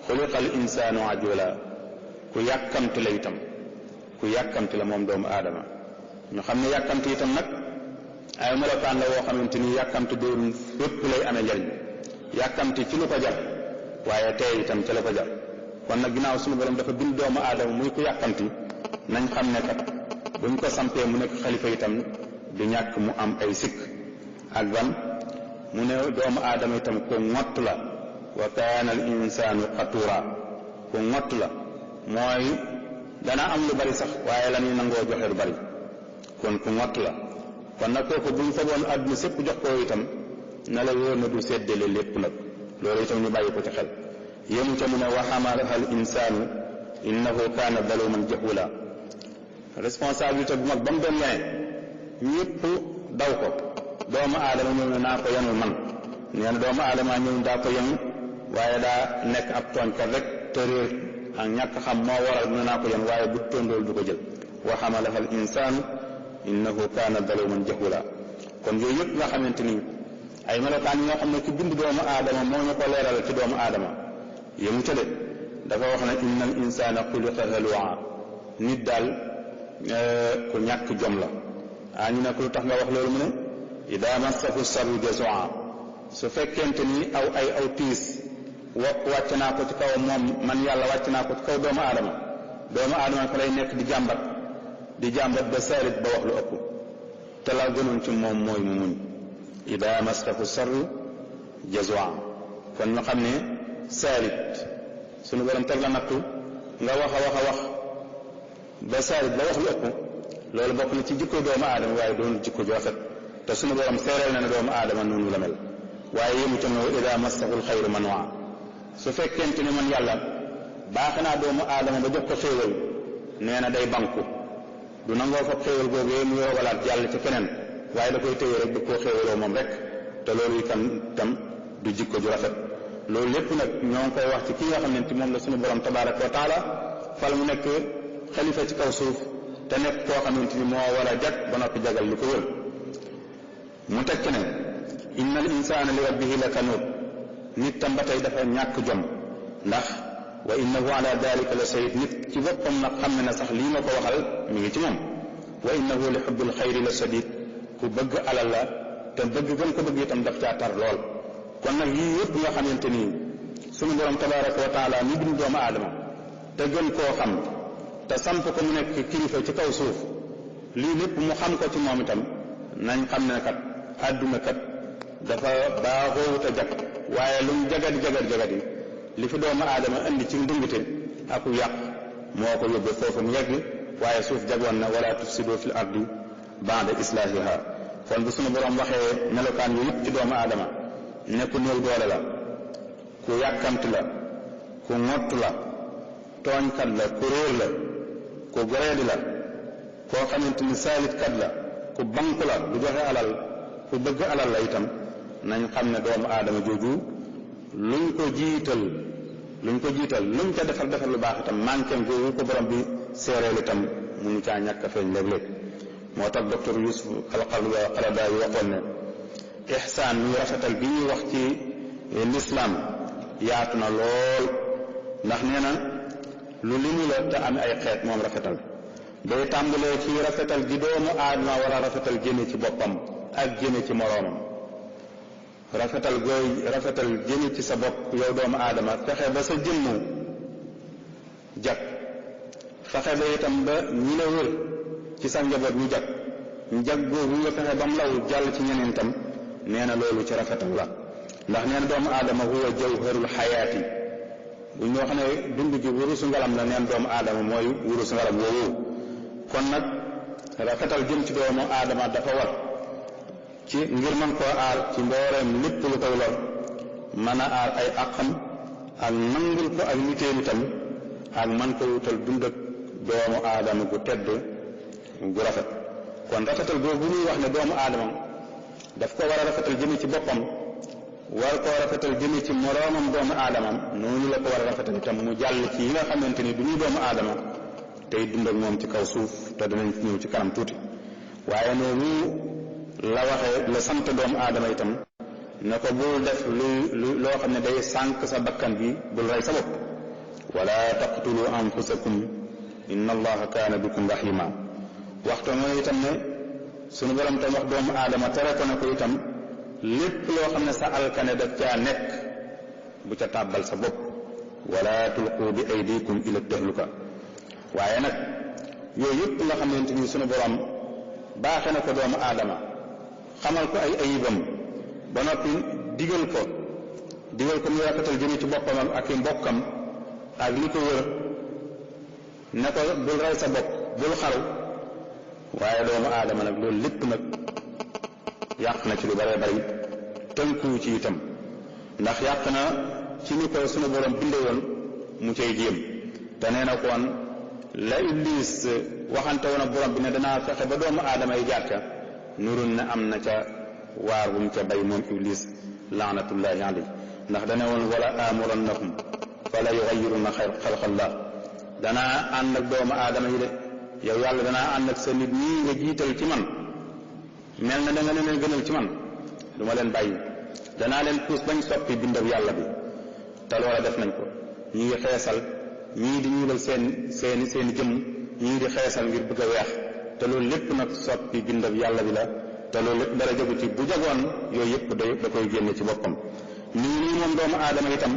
xuliqal insaanu ajula ku yàkkamti la itam ku yàkkamti la moom doomu aadama ñu xam ne yàkkamti itam nag ay melokaan la woo xamante ni yàkkamti doon fépp lay amee njariñ yàkkamti ci lu ko jar waaye tey itam ca la ko jar kon nag ginnaaw suñu borom dafa bind doomu aadama muy ku yàkkamti nañ xam ne kat buñ ko sampee mu nekk xalifa itam du ñàkk mu am ay sikk ak ban mu ne doomu aadama itam ku ngott la wa kaana al insaanu qatuura ku ngott la mooy dana am lu bari sax waaye la ñuy nangoo joxe lu bari kon ku ngott la kon nag kooku buñ faboon àdduna sépp jox ko itam na la wóor na du séddale lépp nag loolu itam ñu bàyyi ko ci xel yému ca mu ne wa xamalaha al insaanu innahu kaana zaluman jahula responsabilité bu mag ba mu doon yene ñëpp daw ko doomu aadama ñëw ne naa ko yenu man nee na doomu aadama ñëw daa ko yenu waaye daa nekk ab tooñkat rek te réer ak ñàkk xam moo waral ne naa ko yenu waaye bu tóndool du ko jël wa xamalaha al insaanu innahu kaana zaluman jahula kon yooyu yëpp nga xamante ni ay melokaan yi nga xam ne ci bind doomu aadama moo ñu ko leeral ci doomu aadama yému ca de dafa wax ne innal insaana xuliqa halua nit daal ku ñàkk jom la ñu ne ko lu tax nga wax loolu mu ne ida massahu sarru jazua su fekkente ni aw tiis wàcc naa ko ci kaw moom man yàlla wàcc naa ko ci kaw doomu aadama fa lay nekk di jàmbat ba saalit ba wax lu ëpp te la gënoon ci moom mooy mu muñ ida massahu sarru jazua kon ñu xam ne saalit sunu borom teg la nattu nga wax ba saalit ba wax lu ëpp loolu bokk na ci jikko doomu aadama waaye doon jikko ju rafet te suñu borom seereel na ne doomu aadama noonu la mel waaye yému ca wa ida massahul xayru manua su fekkente ni man yàlla baax naa doomu aadama ba jox ko xéewal nee na day banku du nangoo fab xéewal googee mu yoogalaat jàll ci keneen waaye da koy téye rek bëgg koo xéewaloo moom rek te loolu itam du jikko ju rafet loolu lépp nag ñoo ngi koy wax ci ki nga xamante moom la suñu borom tabaraka wa taala fal mu nekk xalifa ci kaw suuf te nekk koo xamante ni moo war a jag ba noppi jagal lu ko wër mu tekk ne inna al insana li rabbihi la kanuut nit tam ba tey dafa ñàkk jom ndax wa innahu ala dalika la shahid nit ci boppam nag xam ne na sax lii ma ko waxal mi ngi ci moom wa innahu li xubbil xayri la shadid ku bëgg alal la te bëgg gën ko bëgg itam daf caa tar lool kon nag yii yëpp nga xamante ni sunu borom tabaraka wa taala mi bind doomu aadama te gën koo xam te samp ko mu nekk kilifa ci kaw suuf lii lépp mu xam ko ci moom itam nañ xam ne kat àdduna kat dafa baaxoowut a jag waaye lu mu jagadi li fi doomu aadama indi ci ndungite aku yàq moo ko yóbbe foofu mu yegg waaye suuf jagoon na wala tufsidu fil ardi ba'da islahiha kon bu sunu borom waxee melokaan yu yëpp ci doomu aadama ne ku néew doole la ku yàkkamti la ku ngott la tooñkat la ku réer la ku goreedi la koo xamante ni saalitkat la ku banku la bu joxe alal ku bëgg alal la itam nañ xam ne doomu aadama jooju luñ ko jiital luñ ca defal lu baax itam manquem googu ko borom bi séeréel itam munu caa ñàkk a feeñ léeg-léeg moo tax docteur Yusuf al-Qaradawi yi waxoon ne ihsaan muy rafetal bi ñuy wax ci l'islam yaatu na lool ndax nee na lu limu la te am ay xeet moom rafetal day tàmbalee ci rafetal gi doomu aadama war a rafetal jëme ci boppam ak jëme ci moroomam rafetal jëme ci sa bopp yow doomu aadama fexe ba sa jëmm jag fexe ba itam ba ñi la wër ci sa njaboot ñu jag googu nga fexe ba mu law jàll ci ñeneen itam nee na loolu ci rafetal la ndax nee na doomu aadama huwa jawharul xayaati bu ñu wax ne dund gi wurusu ngalam la neen doomu aadama mooy wurusu ngalam woowu kon nag rafetal jëm ci doomu aadama dafa war ci ngir mën koo aar ci mbooreem lépp lu koy lor mën a aar ay àqam ak nangul ko ak nitéem itam ak man ko wutal dund ak doomu aadama gu tedd gu rafet kon rafetal boobu ñuy wax ne doomu aadama daf ko war a rafetal jëme ci boppam war koo rafetal jëme ci moroomam doomu aadamam noonu la ko war a rafetal itam mu jàll ci yi nga xamante ni du ñuy doomu aadama tey dund ak moom ci kaw suuf te danañ fi ñëw ci kanam tuuti waaye noonu la waxee la sant doomu aadama itam ne ko bul def loo xam ne day sànq sa bakkan bi bul rey sa bopp wala taqtulu anfusakum inna allaha kaana bikum rahima waxtu mooy itam ne sunu borom tam wax doomu aadama tere ko ne ko itam lépp loo xam ne sa alkane daf caa nekk bu ca tàbbal sa bopp wala tulqu bi aydikum ila tahluka waaye nag yooyu yëpp nga xamante ni sunu borom baaxe na ko doomu aadama xamal ko ay ayibam ba noppi digal ko mu rafetal jëme ci boppam ak i mbokkam ak li ko wër ne ko bul rey sa bopp bul xaru waaye doomu aadama nag loolu lépp nag yàq na ci lu bare bari tënkuwu ci itam ndax yàq na ci ni ko sunu borom binde woon mu cay jéem te nee na koon la Iblis waxante woon ak borom bi ne danaa fexe ba doomu aadama yi jaar ca nurun ne am na ca waar bu mu ca bay moom Iblis laanatullahi alayhi ndax dane woon wala amurannahum fala yughayiruna xalqallah danaa ànd ak doomu aadama yi de yow yàlla danaa ànd ak sa nit ñii nga jiital ci man mel na da nga leen gënal ci man du ma leen bàyyi danaa leen puus bañ soppi bindab yàlla bi te loola def nañ ko ñi ngi xeesal ñii di ñuulal seeni jëmm ñii di xeesal ngir bëgg a weex te loolu lépp nag soppi bindab yàlla bi la te loolu lépp dara jógu ci bu jagoon yooyu yëpp da koy génne ci boppam nii moom doomu aadama itam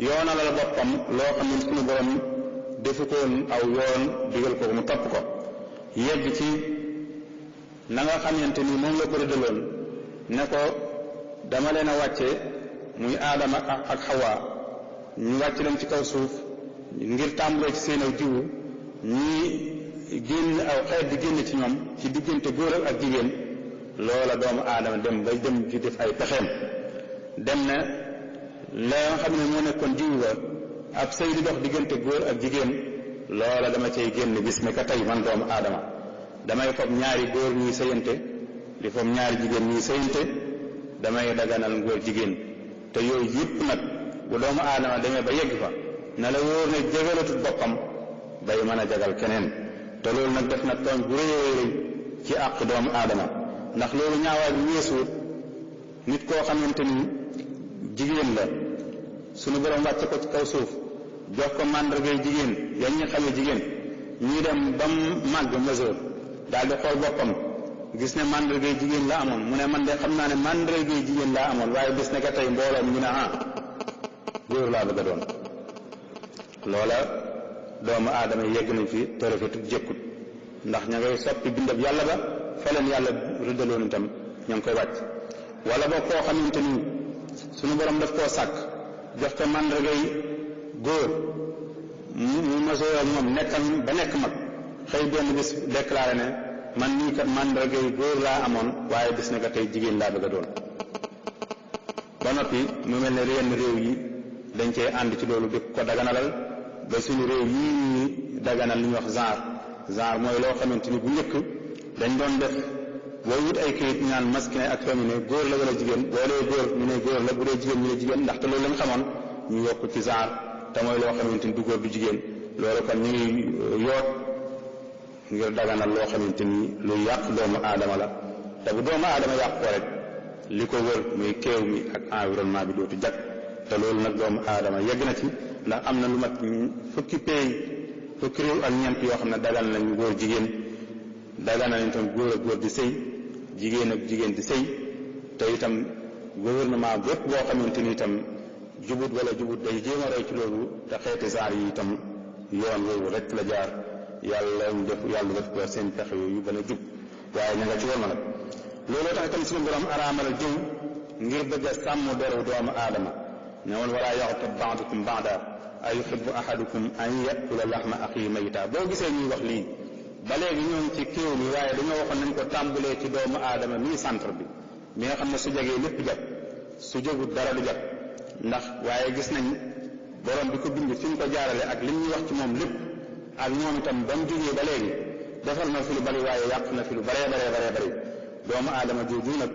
yoonalal boppam loo xam ne suñu borom defu koon aw yoon digal ko mu topp ko yegg ci na nga xamante ni moom la ko rëddaloon ne ko dama leen a wàcce muy aadama ak xawaa ñu wàcc leen ci kaw suuf ngir tàmbalee ci seen aw jiwu ñii génn aw xeet di génn ci ñoom ci diggante góor ak jigéen loola doomu aadama dem ba dem ci def ay pexeem dem na la nga xam ne moo nekkoon jiw ba ab sëy di dox diggante góor ak jigéen loola dama cay génn bis ne ka tey man doomu aadama damay fob ñaari góor ñuy sëyante di fob ñaari jigéen ñuy sëyante damay daganal ngóor jigéen te yooyu yëpp nag bu doomu aadama demee ba yegg fa na la wóor ne jagalatut boppam bay mën a jagal keneen te loolu nag def na tooñ bu rëy rëy ci àq doomu aadama ndax loolu ñaawaay bi weesu nit koo xamante ni jigéen la sunu borom wàcce ko ci kaw suuf jox ko màndargay jigéen yan ñi xamee jigéen ñii dem ba màgg mesure daal di xool boppam gis ne màndargay jigéen la amoon mu ne man de xam naa ne màndargay jigéen laa amoon waaye bis ne ka tey mbooloo ñu ne góor laa bëgg a doon loola doomu aadama yegg nañ fi te rafetut jëkkut ndax ña ngay soppi bindab yàlla ba fa leen yàlla rëddaloon itam ña ngi koy wàcc wala boo koo xamante ni sunu borom daf koo sàkk jox ko màndargay góor mu masoo ak moom nekkal ba nekk mag xëy benn bis déclaré ne man nii kat màndargay góor laa amoon waaye bis ne ka tey jigéen laa bëgg a doon ba noppi mu mel ne yenn réew yi dañ cee ànd ci loolu di ko daganalal ba suñu réew yii ñuy daganal li ñuy wax genre mooy loo xamante ni bu njëkk dañ doon def boo wut ay kayit ñaan masculin ak féminin góor la wala jigéen boo dee góor ñu ne góor la bu dee jigéen ñu ne jigéen ndaxte loolu lañ xamoon ñu yokk ci genre te mooy loo xamante ni du góor du jigéen loolu kon ñu ngi yoot ngir daganal loo xamante ni lu yàq doomu aadama la te bu doomu aadama yàq ko rek li ko wër muy kéew mi ak environnement bi dootu jag te loolu nag doomu aadama yegg na ci ndax am na lu mat fukki réew ak ñeent yoo xam ne dagal nañ góor jigéen dagal nañ itam góor ak góor di sëy jigéen ak jigéen di sëy te itam gouvernement bépp boo xamante ni itam jubut wala jubut day jéem a roy ci loolu te xeeti genre yi itam yoon woowu rek la jaar yàlla def ko seen pexe yu gën a jub waaye ña nga ci woon ma nag looloo tax itam suñu borom araamal jëw ngir bëgg a sàmm deru doomu aadama ne woon wala yaxtab ba'dukum ba'da ayuhibbu ahadukum an yakula lahma axiihi mayta boo gisee ñuy wax lii ba léegi ñoo ngi ci kéew mi waaye dañoo waxoon nañ ko tàmbalee ci doomu aadama mii centre bi mi nga xam ne su jegee lépp jag su jógut dara du jag ndax waaye gis nañ borom bi ko bind fi ñu ko jaarale ak li ñuy wax ci moom lépp ak ñoom itam ba mu jógee ba léegi defal na fi lu bari waaye yàq na fi lu baree bari doomu aadama jooju nag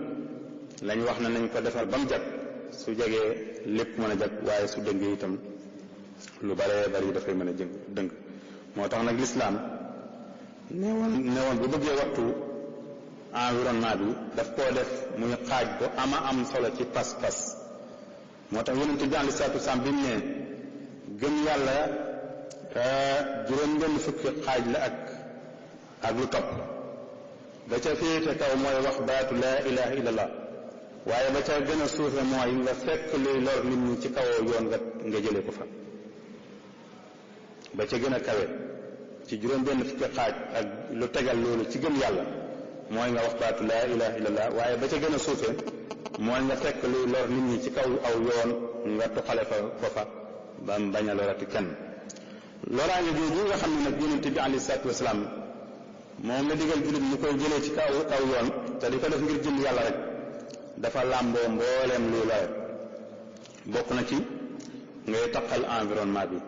lañ wax na nañ ko defal ba mu jag su jegee lépp mën a jag waaye su dëngee itam lu baree bari dafay mën a dëng moo tax nag lislaam newoon bu bëggee wattu environnement bi daf koo def muy xaaj bu ama am solo ci pas-pas moo tax yonent bi alayhi salaatu wasalaam bi mu ne gëm yàlla juróom-benn fukki xaaj la ak lu topp ba ca féete kaw mooy wax baatu laa ilaha illallah waaye ba ca gën a suufe mooy nga fekk luy lor nit ñi ci kawoo yoon nga jële ko fa ba ca gën a kawe ci juróom-benn fukki xaaj ak lu tegal loolu ci gëm yàlla mooy nga wax baatu laa ilaha illallah waaye ba ca gën a suufe mooy nga fekk luy lor nit ñi ci kaw aw yoon nga tuxale fa ko fa ba mu bañ a lorati kenn loraange jooju nga xam ne nag yonent bi alayhi salaatu wasalaam moom la digal jullit ñu koy jëlee ci kaw yoon te di ko def ngir jëm yàlla rek dafa làmboo mbooleem luy lore bokk na ci ngay taqal environnement bi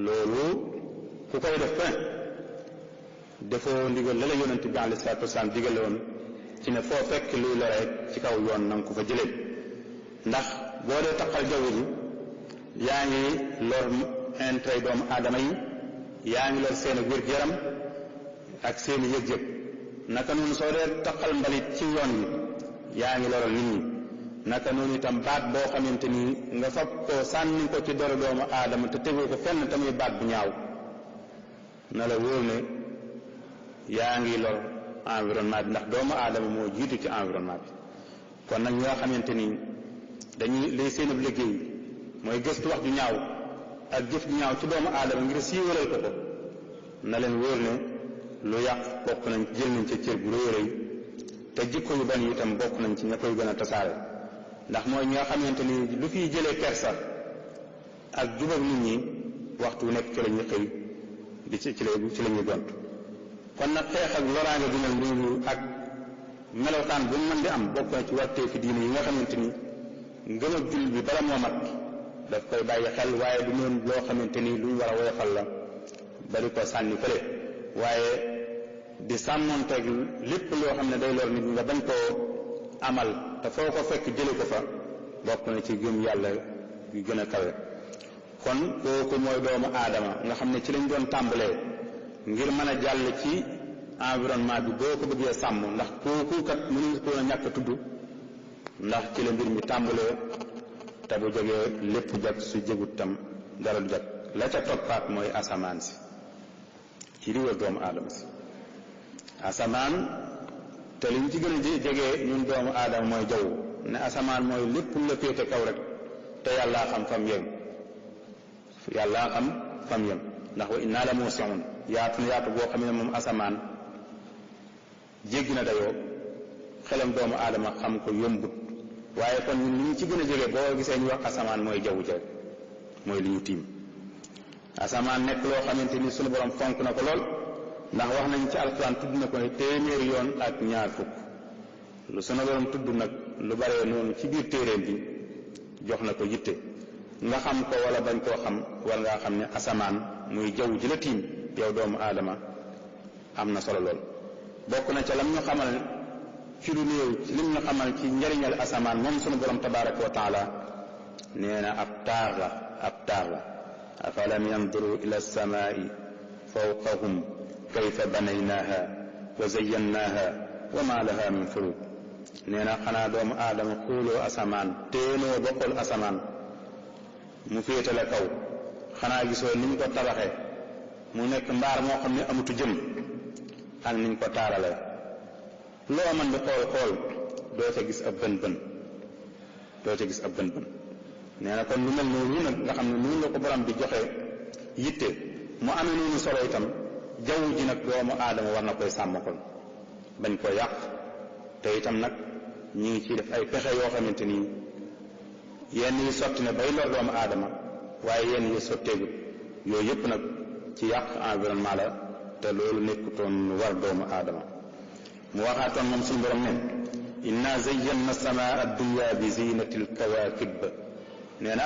loolu ku koy def defoo ndigal la yonent bi alayhi salaatu wasalaam digale woon ci ne foo fekk luy lore ci kaw yoon na nga ko fa jëlee ndax boo dee taqal jaww ji yaa ngi lor intérêt doomu aadama yi yaa ngi lor seen wér-gu-yaram ak seen yëg-yëg naka noonu soo dee taqal mbalit ci yoon yi yaa ngi loral nit ñi naka noonu itam baat boo xamante ni nga fab ko sànni ko ci dara doomu aadama te tegoo ko fenn tamit baat bu ñaaw na la wóor ne yaa ngi lor environnement bi ndax doomu aadama moo jiitu ci environnement bi kon nag ñi nga xamante ni dañuy lay seen ab liggéey mooy gëstu wax ju ñaaw ak jëf ju ñaaw ci doomu aadama ngir siiwalal ko ko na leen wóor ne lu yàq bokk nañ jël nañ ca cër bu rëy rëy te jikko yu ban itam bokk nañ ci ña koy gën a tasaare ndax mooy ñi nga xamante ni lu fiy jëlee kersa ak jubag nit ñi waxtu nekk ci la ñuy xëy ci la ñuy gont kon nag xeex ak loraange bi nag loolu ak melokaan bu mu mën di am bokk na ci wartee fi diine yi nga xamante ni ngëm ak jullit bi bala moo mat daf koy bàyyi xel waaye du noonu loo xamante ni luñ war a woyofal la bari ko sànni fële waaye di sàmmonteeg lépp loo xam ne day lor nit nga bañ koo amal te foo ko fekk jële ko fa bokk na ci gëm yàlla yu gën a kawe kon kooku mooy doomu aadama nga xam ne ci lañ doon tàmbalee ngir mën a jàll ci environnement bi boo ko bëggee sàmm ndax kooku kat mënuñu ko ñàkk a tudd ndax ci la mbir mi tàmbalee te bu jógee lépp jag su jégut tam dara du jag la ca toppaat mooy asamaan si ci li wër doomu aadama si asamaan te li ñu ci gën a jege ñun doomu aadama mooy jaww ne asamaan mooy lépp la féete kaw rek te yàllaa xam fam yem ndax wa innaa la muusi'uun yaatu na yaatu boo xam ne moom asamaan jéggi na dayoo xelam doomu aadama xam ko yombut waaye kon ñun li ñu ci gën a jege boo gisee ñu wax asamaan mooy jaww ja mooy li ñu tiim asamaan nekk loo xamante ni sunu borom fonk na ko lool ndax wax nañ ci alquran tudd na ko ne téeméeri yoon ak ñaar fukk lu sunu borom tudd nag lu baree noonu ci biir téeréem bi jox na ko yitte nga xam ko wala bañ koo xam war ngaa xam ne asamaan muy jaww ji la tiim yow doomu aadama am na solo lool bokk na ca lam ñu xamal ci lu néew lim ñu xamal ci njariñal asamaan moom sunu borom tabaraka wa taala nee na ab taar la afalam yanduru ila alsamaai fawqahum kayfa banaynaaha wa zayyannaaha wa ma laha min furuj nee na xanaa doomu aadama xooloo asamaan téenoo ba xool asamaan mu féete la kaw xanaa gisoo niñ ko tabaxee mu nekk mbaar moo xam ne amutu jëm ak niñ ko taaralee loo mën di xool doo ca gis ab bën bën nee na kon lu mel noonu nag nga xam ne noonu la ko borom bi joxe yitte mu amee noonu solo itam jaww ji nag doomu aadama war na koy sàmm kon bañ ko yàq te itam nag ñi ngi ciy def ay pexe yoo xamante ni yenn yi sotti na bay lor doomu aadama waaye yenn yi sotteegut yooyu yëpp nag ci yàq environnement la te loolu nekkutoon war doomu aadama mu waxaatoon moom suñu borom ne inna zayyanna samaa ad-dunya bi zinatil kawaakib nee na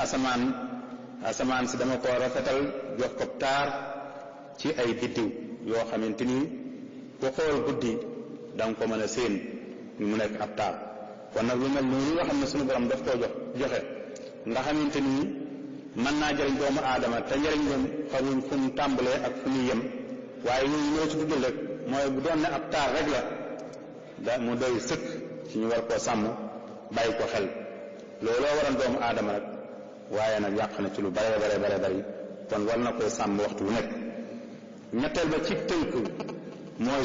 asamaan si dama ko rafetal jox ko taar ci ay biddiw yoo xamante ni ku xool guddi da nga ko mën a séen mu nekk ab taar kon nag lu mel noonu nga xam ne suñu borom daf koo joxe nga xamante ni mën naa jëriñ doomu aadama te njëriñ leen xamuñ fu mu tàmbalee ak fu muy yem waaye ñooñu ñoo ci dugal rek mooy bu doon ne ab taar rek la da mu doy sëkk ci ñu war koo sàmm bàyyi ko xel looloo waral doomu aadama rek waaye nag yàq na ci lu bare bari kon war na koy sàmm waxtu wu nekk ñetteel ba ci tënk mooy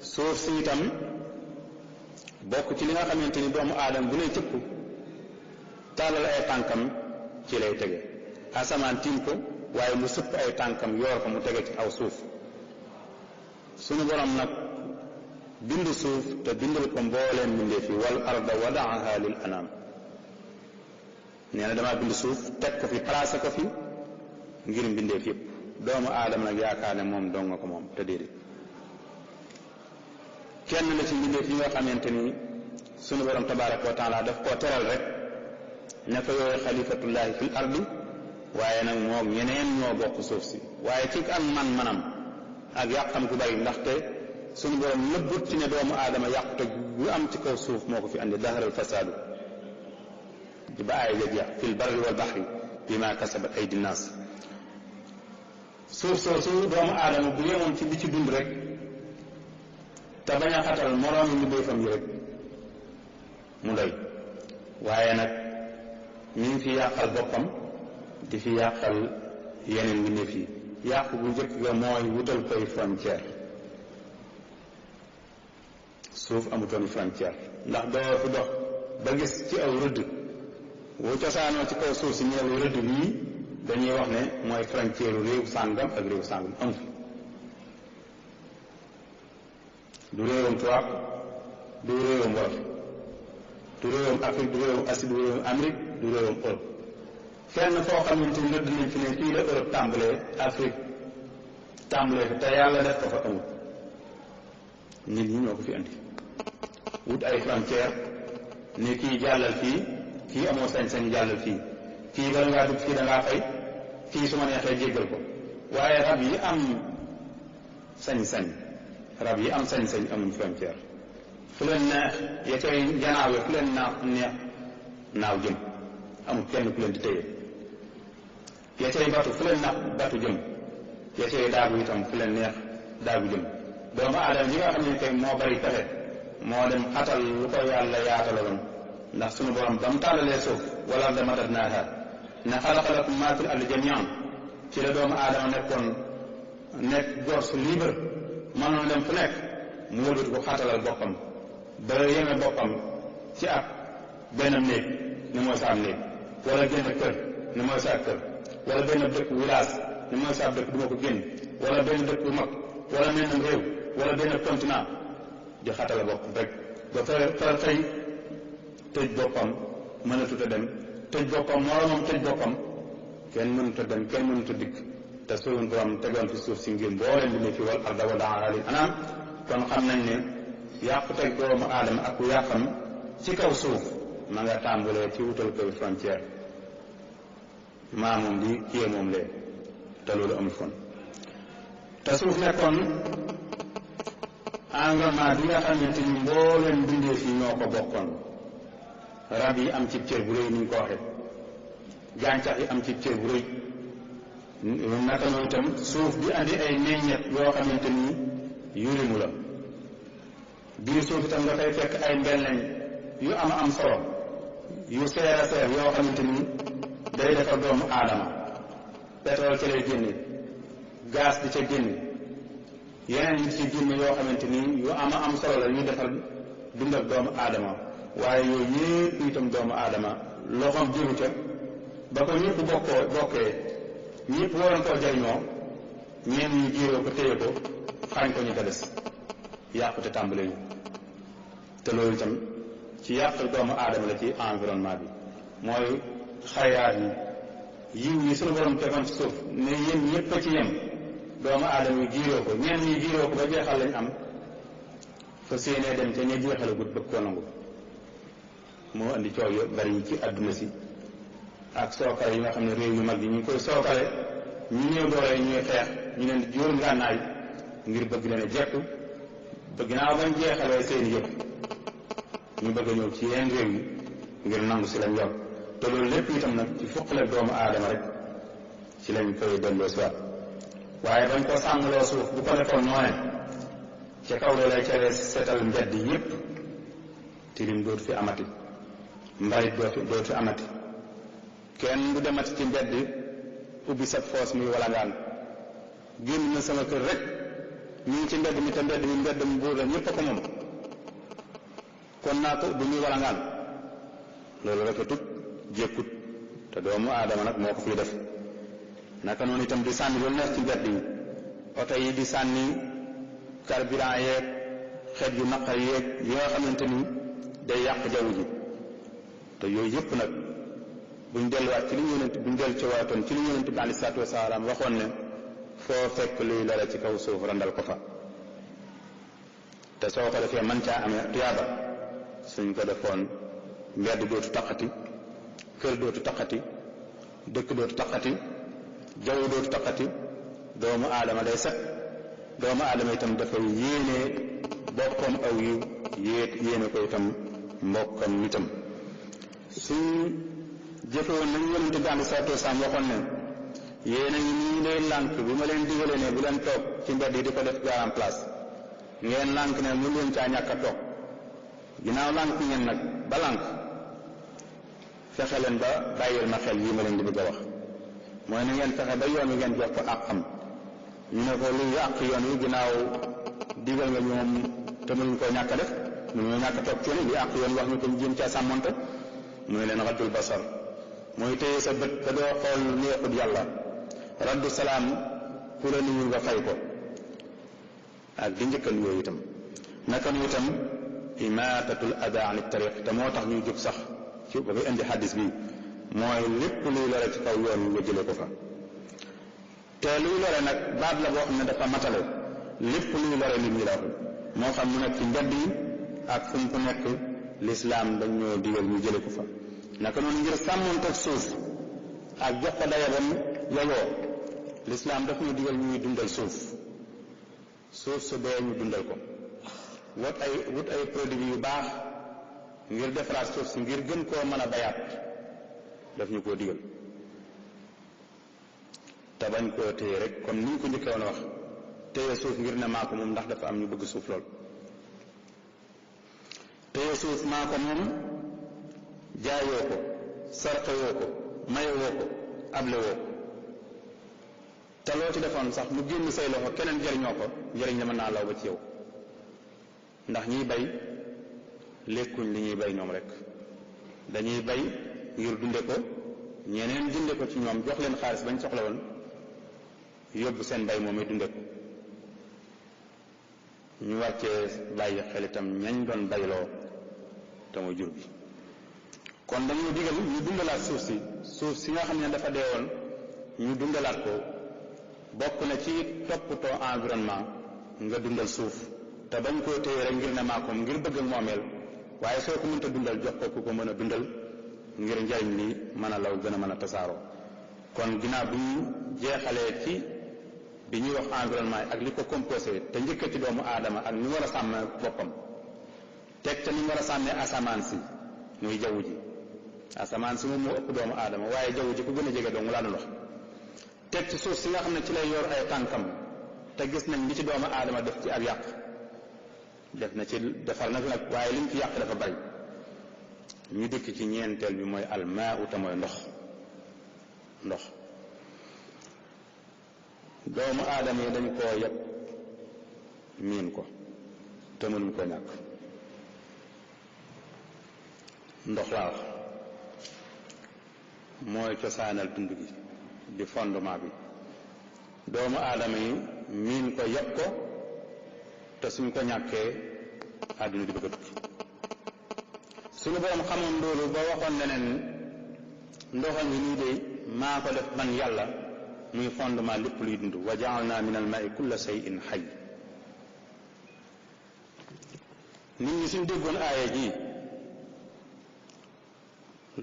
suuf si itam bokk ci li nga xamante ni doomu aadama bu ne cëpp tàllal ay tànkam ci lay tege asamaan tiim ko waaye mu sëpp ay tànkam yoor ko mu tege ci aw suuf sunu borom nag bind suuf te bindal ko mbooleem mbindee fi wal arda wadaaha lil anam nee na damaa bind suuf teg ko fi placé ko fi ngir mbindeef yëpp doomu aadama nag yaakaar ne moom dong nga ko moom te déedéet kenn la ci mbindeef yi nga xamante ni sunu borom tabaraka wa taala daf koo teral rek ne ko yooyu xalifatullahi fil ardi waaye nag moo ñeneen ñoo bokk suuf si waaye ci ak manam ak yàqam gu bari ndaxte sunu borom nëbbut ci ne doomu aadama yàqute gu am ci kaw suuf moo ko fi andi daharal fasaadu di ba ay jeex fil barri wal bahri bima kasabat aydi naas suuf soosu doomu aadama bu yemoon ci di ci dund rek te bañ a xatal moroomi ñu béyfam yi rek mu doy waaye nag mi ngi fi yàqal boppam di fi yàqal yeneen mbindeef yi yàq bu njëkk ga mooy wutal koy frontière suuf amutoon frontière ndax doo fi dox ba gis ci aw rëdd wu cosaanoo ci kaw suuf si ñeewu rëdd bii dañuy wax ne mooy frontière réew sàngam ak réew sàngam amu fi du réewam tubaab du réewam wolof du réewam Afrique du réewam Asie du réewam Amérique du réewam Europe fenn foo xamante ni rëdd nañ fi ne fii la Europe tàmbalee Afrique tàmbalee fi te yàlla def ko fa amul nit ñi ñoo ko fi andi wut ay frontière ne kii jàllal fii kii amoo sañ-sañ jàllal fii fii bala ngaa dugg fii da ngaa fay fii su ma neexee jéggal ko waaye rab yi am sañ-sañ amuñ frontière fu leen neex ya cay janaawe fu leen neex naaw jëm amul kenn ku leen di téye ya cay batu fu leen batu jëm ya cay daagu itam fu leen neex daagu jëm doomu aadama yi nga xam ne tey moo bari pexe moo dem xatal lu ko yàlla yaatalaloon ndax sunu borom ba mu tàllalee suuf wala da madadnaaha ne xalaqalakum maa fil ardi jamii'an ci la doomu aadama nekk góor su libre mënoon dem fu nekk mu wëlbati ko xatalal boppam ba yeme boppam ci ab benn néeg ni mooy sa am néeg wala génn kër ni mooy sa kër wala benn dëkk village ni mooy sa ab dëkk du ma ko génn wala benn dëkk bu mag wala menn réew wala benn continent di xatala boppam rek ba far xëy tëj boppam mënatut a dem tëj boppam moromam tëj boppam kenn mënut a dem kenn mënut a dikk te suñu borom tegoon fi suuf si ngir mbooleem bi ne fi wal arda wa daa lil anaam kon xam nañ ne yàqu teg doomu aadama ak ku yàqam ci kaw suuf ma nga tàmbalee ci wutal koy frontière maa moom di kii moom lee te loolu amul fon te suuf nekkoon environnement bi nga xamante ni mbooleem bindee fi ñoo ko bokkoon rab yi am ci cër bu rëy ni ñu ko waxee gàncax yi am ci cër bu rëy naka noonu itam suuf di andi ay meññet yoo xamante ni yulimu la biir suuf itam nga fay fekk ay mbelleñ yu am solo yu seer a seer yoo xamante ni day defar doomu aadama pétrole ca lay génne gaz di ca génne yeneen yi ci génne yoo xamante ni yu am solo la ñuy defar dund ak doomu aadama waaye yooyu yépp itam doomu aadama loxoom jiru ca ba ko ñëpp bokkee ñëpp waroon koo jariñoo ñeen ñi jiiroo ko téye ko xaañ ko ñu ko des yàqute tàmbale ñu te loolu itam ci yàq doomu aadama la ci environnement bi mooy xayraat yi yiw yi suñu borom tegoon ci suuf ne yéen ñëpp a ci yem doomu aadama yi jiiroo ko ñeen ñi jiiroo ko ba jeexal lañ am fa séenee dem te ña jeexale gut bëgg ko nangu moo indi coow yu bari yi ci àdduna si ak sookale yi nga xam ne réew yu mag yi ñu ngi koy sookale ñu néew doole yi ñuy xeex ñu leen di jóor ngànnaay ngir bëgg leen a jekku ba ginnaaw bañ jeexalee seeni yëpp ñu bëgg a ñëw ci yeneen réew yi ngir nangu si lañ yor te loolu lépp itam nag ci fuqale doomu aadama rek ci lañ koy delloo si waat waaye bañ ko sàmmaloo suuf bu ko defoon noone ca kaw la lay ca seetal mbedd yépp tilim dootu fi amati mbalit dootu fi amati kenn du demati ci mbedd ubbi sa foos muy walangaan génn na sama kër rek ñu ngi ci mbedd mi te mbedd mi mbedd mu buur la ñëpp a ko moom kon naa ko ubbi muy walangaan loolu rek a tut jékkut te doomu aadama nag moo ko fiy def naka noonu itam di sànni lu neex ci mbedd yi oto yi di sànni carburant yeeg xeet yu naqar yeeg yi nga xamante ni day yàq jaww ji te yooyu yëpp nag buñ delluwaat ci li ñu yonent buñ dellu ci waatoon ci li ñu yonent bi alayhi salaatu wasalaam waxoon ne foo fekk luy lore ci kaw suuf randal ko fa te soo ko defee man caa amee tuyaaba suñ ko defoon mbedd dootu taqati kër dootu taqati dëkk dootu taqati jaww dootu taqati doomu aadama day set doomu aadama itam dafay yéene boppam aw yiw yéene ko itam mbokkam itam suñ jëfewoon nañu yonente bi alayhi salaatu wasalaam waxoon ne yéen a ngi nii day lànk bi ma leen digalee ne bu leen toog ci mbedd yi di ko def garan place ngeen lànk ne mu leen caa ñàkk a toog ginnaaw lànk ngeen nag ba lànk fexe leen ba bàyyil ma xel yi ma leen di bëgg a wax mooy na ngeen fexe ba yoon wi ngeen jox ko àqam ñu ne ko luy àq yoon wi ginnaaw digal nga ñoom te mënuñ koo ñàkk a def mënuñoo ñàkk a toog ci li àq yoon wax ñu ko ñu jéem caa sàmmonte muy leen raddul basar mooy téye sa bët ba doo xool neexut yàlla raddu salaam ku la nuyu nga fay ko ak di njëkkal yooyu itam naka nu itam imaatatul ada an tariq te moo tax ñuy jóg sax ci ba koy indi xaddis bi mooy lépp luy lore ci kaw yoon nga jële ko fa te luy lore nag baat la boo xam ne dafa matale lépp luy lore nit ñi la moo xam mu nekk ci mbedd yi ak fu mu ko nekk lislaam dañ ñoo digal ñu jële ko fa naka noonu ngir sàmmoonteeg suuf ak jox ko dayabam yayoo lislaam daf ñu digal ñuy dundal suuf su dee ñu dundal ko wut ay produits yu baax ngir defaraat suuf si ngir gën koo mën a bayaat daf ñu koo digal te bañ koo téye rek comme ni ñu ko njëkkee woon a wax téye suuf ngir ne maa ko moom ndax dafa am ñu bëgg suuf lool téye suuf maa ko moom jaayoo ko sarxewoo ko mayewoo ko ablewoo ko te loo ci defoon sax mu génn say loxo keneen jëriñoo ko njëriñ la mën naa law ba ci yow ndax ñiy bay lekkuñ li ñuy bay ñoom rek dañuy bay ngir dunde ko ñeneen jënde ko ci ñoom jox leen xaalis bañ soxla woon yóbbu seen bay moom it dunde ko ñu war cee bàyyi xel itam ñañ doon bayloo te mooy jur bi kon dañoo digal ñu dundalaat suuf si nga xam ne dafa dee woon ñu dundalaat ko bokk na ci toppatoo environnement nga dundal suuf te bañ koo téye rek ngir ne maa ko ngir bëgg moomeel waaye soo ko mënta dundal jox ko ku ko mën a dundal ngir njariñ li mën a law gën a mën a tasaaroo kon ginnaaw bi ñu jeexalee ci bi ñuy wax environnement yi ak li ko composé te njëkk ci doomu aadama ak ni war a sàmm boppam teg ca ni war a sàmmee asamaan si muy jaww ji asamaan si moom moo ëpp doomu aadama waaye jaww ji ku gën a jege doomu laa doon wax teg ci suuf si nga xam ne ci lay yor ay tànkam te gis nañ li ci doomu aadama def ci ak yàq defar na fi nag waaye li mu fi yàq dafa bari ñu dikk ci ñeenteel bi mooy almaa te mooy ndox doomu aadama yi dañ koo yëpp miin ko te mënuñ koo ñàkk ndox laa wax mooy cosaanal dund gi di fondement bi doomu aadama yi miin ko yëpp ko te suñ ko ñàkkee àdduna di bëgg a tukki suñu borom xamoon loolu ba waxoon leneen ndoxa ngi nii de maa ko def man yàlla muy fondement lépp luy dund wa ja'alna min al-ma'i kulla shay'in hayy nit ñi suñ déggoon aaya ji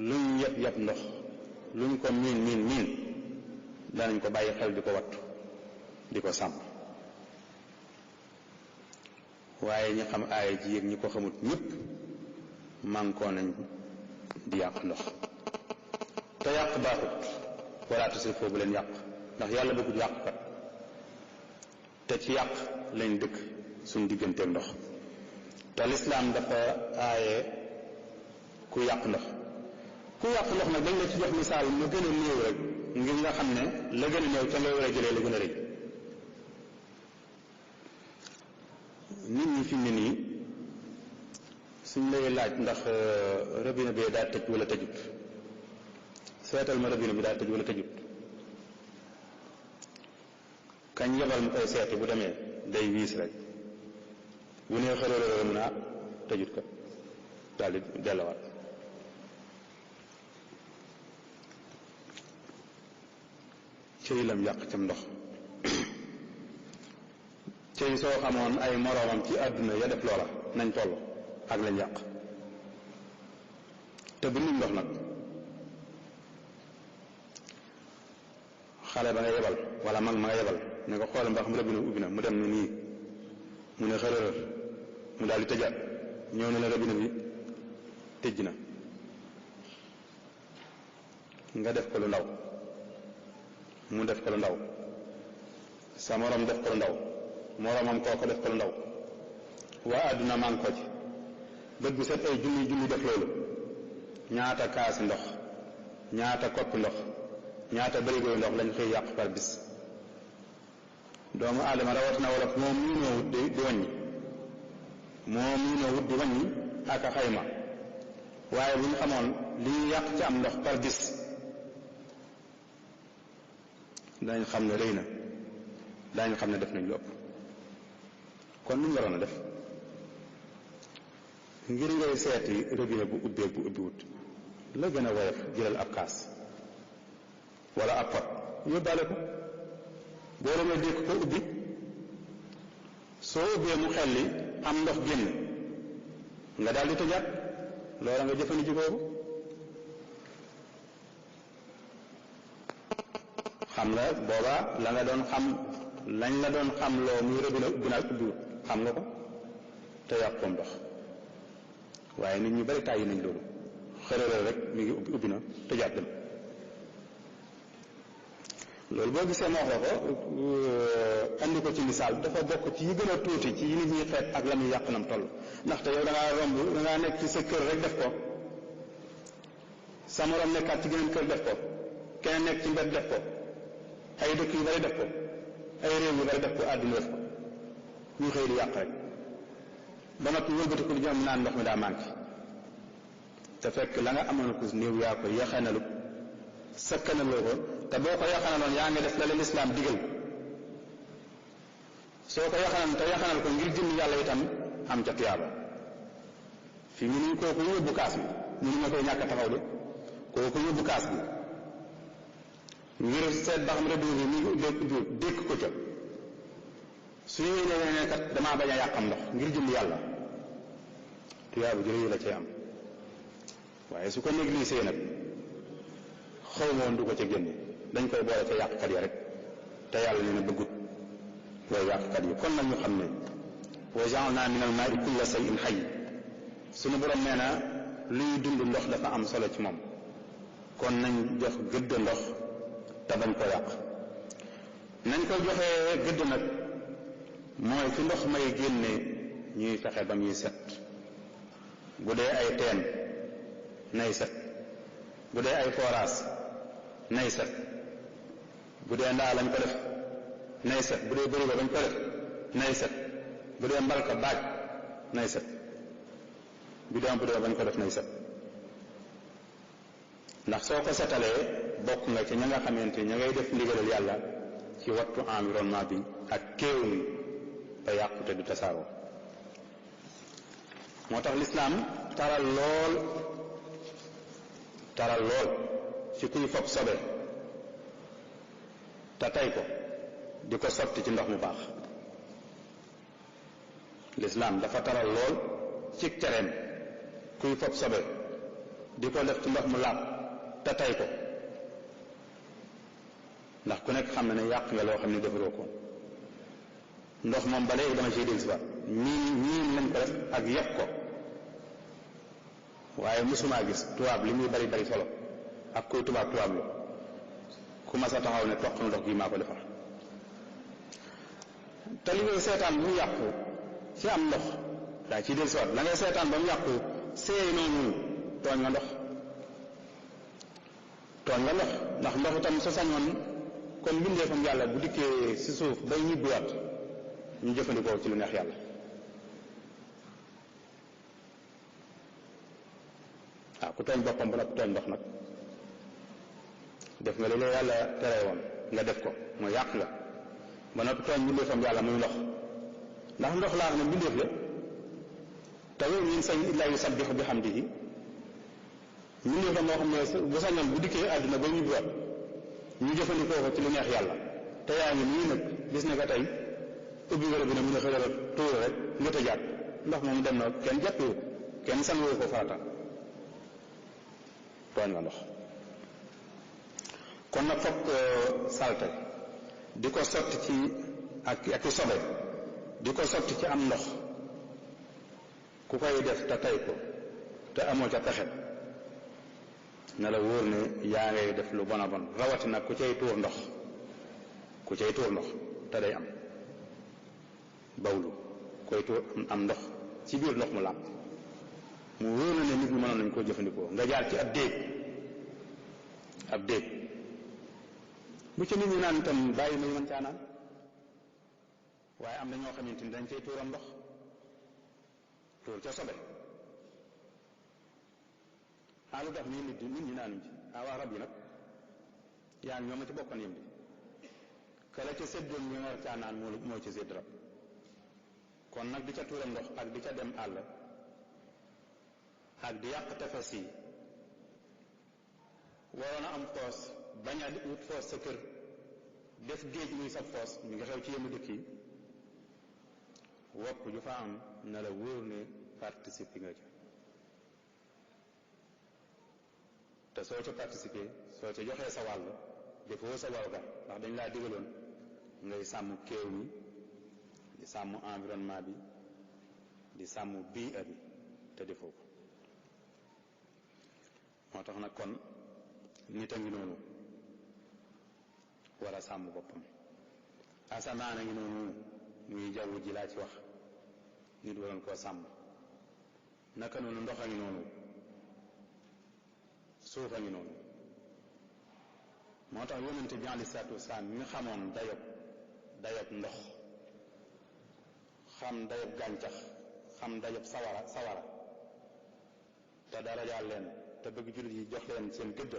luñ yëpp ndox luñ ko miin danañ ko bàyyi xel di ko wattu di ko sàmm waaye ñi xam aaya ji yëg ñi ko xamut ñëpp mànkoo nañ di yàq ndox te yàq baaxut wala tusrifu bu leen yàq ndax yàlla bëggut yàq kat te ci yàq lañ dëkk suñ digganteeg ndox te lislaam dafa aaye ku yàq ndox nag dañ la ci jox misaal mu gën a néew rek ngir nga xam ne la gën a néew ca nga war a jëlee la gën a rëy nit ñi fi mu ne nii suñ lay laaj ndax robinet bi daa tëj wala tëjut seetal ma robinet bi daa tëj wala tëjut kañ yebal mu koy seeti bu demee day wiis rek bu nee xërërëra mu ne tëjut ko daal di delluwaat cëy lam yàq cam ndox cëy soo xamoon ay moroomam ci àdduna ya def loola nañ toll ak lañ yàq te bu nit ndox nag xale ba nga yebal wala mag ma nga yebal ne ko xoolal mbax mu robinet ubbi na mu dem ne nii mu ne xërërër mu daal di tëjaat ñëw na la robinet bi tëj na nga def ko lu ndaw mu def ko lu ndaw sa morom def ko lu ndaw moromam kooko def ko lu ndaw waa àdduna man ko ci bët bu set ay junni def loolu ñaata kaasi ndox ñaata koppi ndox ñaata barigoy ndox lañ koy yàq par bis doomu aadama rawatina wolof moom mii noo wut di wàññi moom mii noo wut di wàññi ak a xayma waaye bu ñu xamoon li ñu yàq ci am ndox par bis dañ xam ne rëy na daañu xam ne def nañ lu ëpp kon nu ñu waroon a def ngir ngay seeti robinet bu ubbee bu ubbiwut la gën a woyof jëlal ab kaas wala ab pot yóbbaale ko boo demee dékk ko ubbi soo ubbee mu xelli am ndox génn nga daal di tëjaat loola nga jëfandikoo ko xam nga booba la nga doon xam lañ la doon xam loo muy robinet ubbi naa ubbi xam nga ko te yàqoom ndox waaye nit ñu bari tàyyi nañ loolu xërëral rek mi ngi ubbi na tëjaat dem loolu boo gisee ma wax la ko andi ko ci misaal dafa bokk ci yi gën a tuuti ci yi nit ñi xeet ak la muy yàq nam toll ndaxte yow da ngaa romb da ngaa nekk ci sa kër rek def ko sa morom nekkaat ci geneen kër def ko keneen nekk ci mbedd def ko ay dëkk yu bari def ko ay réew yu bari def ko àdduna def ko ñu xëy di yàq rek ba noppi wëlbatiku di ñoom naan ndox mi daa manqué te fekk la nga amoon ko néew yaa ko yaxanalu sakkanaloo ko te boo ko yaxanaloon yaa ngi def la leen islaam digal soo ko yaxanal te yaxanal ko ngir jëmm yàlla itam am ca tuyaaba fii mu nuñ kooku yóbbu kaas bi mënu ma koy ñàkk a taxaw de kooku yóbbu kaas bi ngir seet ba xam rëdd bi mi ngi dékk ko ca su ñëwee ne kat damaa bañ a yàqam ndox ngir jëmm yàlla tuyaaba jërëjëf la cay am waaye su ko négligé nag xaw ma woon du ko ca génne dañ koy boole ca yàqkat ya rek te yàlla nee na bëggut way yàqkat yi kon nag ñu xam ne wa ja'alna min al-maa'i kulla shay'in hayy suñu borom nee na luy dund ndox dafa am solo ci moom kon nañ jox gëdd ndox te bañ ko yàq nañ ko joxee gëdd nag mooy fi ndox may génne ñuy fexe ba muy set bu dee ay teen nay set bu dee ay forage nay set bu dee ndaa lañ ko def nay set bu dee bëri ba bañ ko def nay set bu dee mbalka baaj nay set bu dee bañ ko def nay set ndax soo ko setalee bokk nga ci ña nga xamante ña ngay def ndigalal yàlla ci wattu environnement bi ak kéew mi ba yàqute du tasaaroo moo tax lislaam taral lool ci kuy fob sobe te tey ko di ko sotti ci ndox mu baax lislaam dafa taral lool ci tereem kuy fob sobe di ko def ci ndox mu laab te tey ko ndax ku nekk xam na ne yàq nga loo xam ne defaroo ko ndox moom ba léegi dama ciy dellusiwaat miin lañ ko def ak yëpp ko waaye mosumaa gis tubaab li muy bari solo ak kuy tubaab la ku mas a taxaw ne toq na ndox gi maa ko defar te li ngay seetaan bu mu yàqu ci am ndox daa ciy dellusiwaat la ngay seetaan ba mu yàqu seey noonu tooñ nga ndox ndax ndox itam sa sañoon kon mbindeefam yàlla bu dikkee ci suuf bay ñibbiwaat ñu jëfandikoo ci lu neex yàlla waaw ku tooñ boppam ba nag tooñ ndox nag def nga li la yàlla tere woon nga def ko mooy yàq nga ba noppi tooñ mbindeefam yàlla muy ndox ndax ndox laa xam ne mbindeef la te wa min shay'in illaa yusabbihu bihamdihi mbindeef la moo xam ne bu sañoon bu dikkee àdduna ba ñibbiwaat ñu jëfandikoo ko ci lu neex yàlla te yaa ngi nii nag gis ne ko tey ubbi wala bi ne mën a xëyal tuur rek nga tëjaat ndox moom dem na kenn jàppewu kenn sanwoo ko farata tooñ nga ndox kon nag foog salte di ko sotti ci ak sobe di ko sotti ci am ndox ku koy def te tey ko te amoo ca pexe ne la wóor ne yaa ngay def lu bon a bon rawati nag ku cay tuur ndox te day am bawlu koy tuur am ndox ci biir ndox mu làpp mu wóor na ne nit ñi mënoon nañ koo jëfandikoo nga jaar ci ab déeg bu ci nit ñi naan itam bàyyi may mën caa naan waaye am na ñoo xamante ni dañ cay tuuram ndox tuur ca sobe lu tax nii nit ñi naanuñ ci waa rab yi nag yaa ngi ñoom a ci bokkoon yem di kala ca séddoon ñu war caa naan moo ci sédd rab kon nag di ca tuuram ndox ak di ca dem àll ak di yàq tefes yi waroon a am foos bañ a wut foos sa kër def géej muy sa foos mi nga xew ci yenn dëkk yi wopp ju fa am na la wóor ne participer nga ca te soo ca participer soo ca joxee sa wàll defoo sa wàll ga ndax dañ laa digaloon ngay sàmm kéew mi di sàmm environnement bi di sàmm bii bi te defoo ko moo tax nag kon nit a ngi noonu war a sàmm boppam asamaan a ngi noonu muy jaww ji laa ci wax nit waroon koo sàmm naka noonu ndox a ngi noonu suuf a ngi noonu moo tax yonente bi aleyhi salaatu wasalaam mi xamoon dayob ndox xam dayob gàncax xam dayob sawara te darajaal leen te bëgg jullit yi jox leen seen gëdd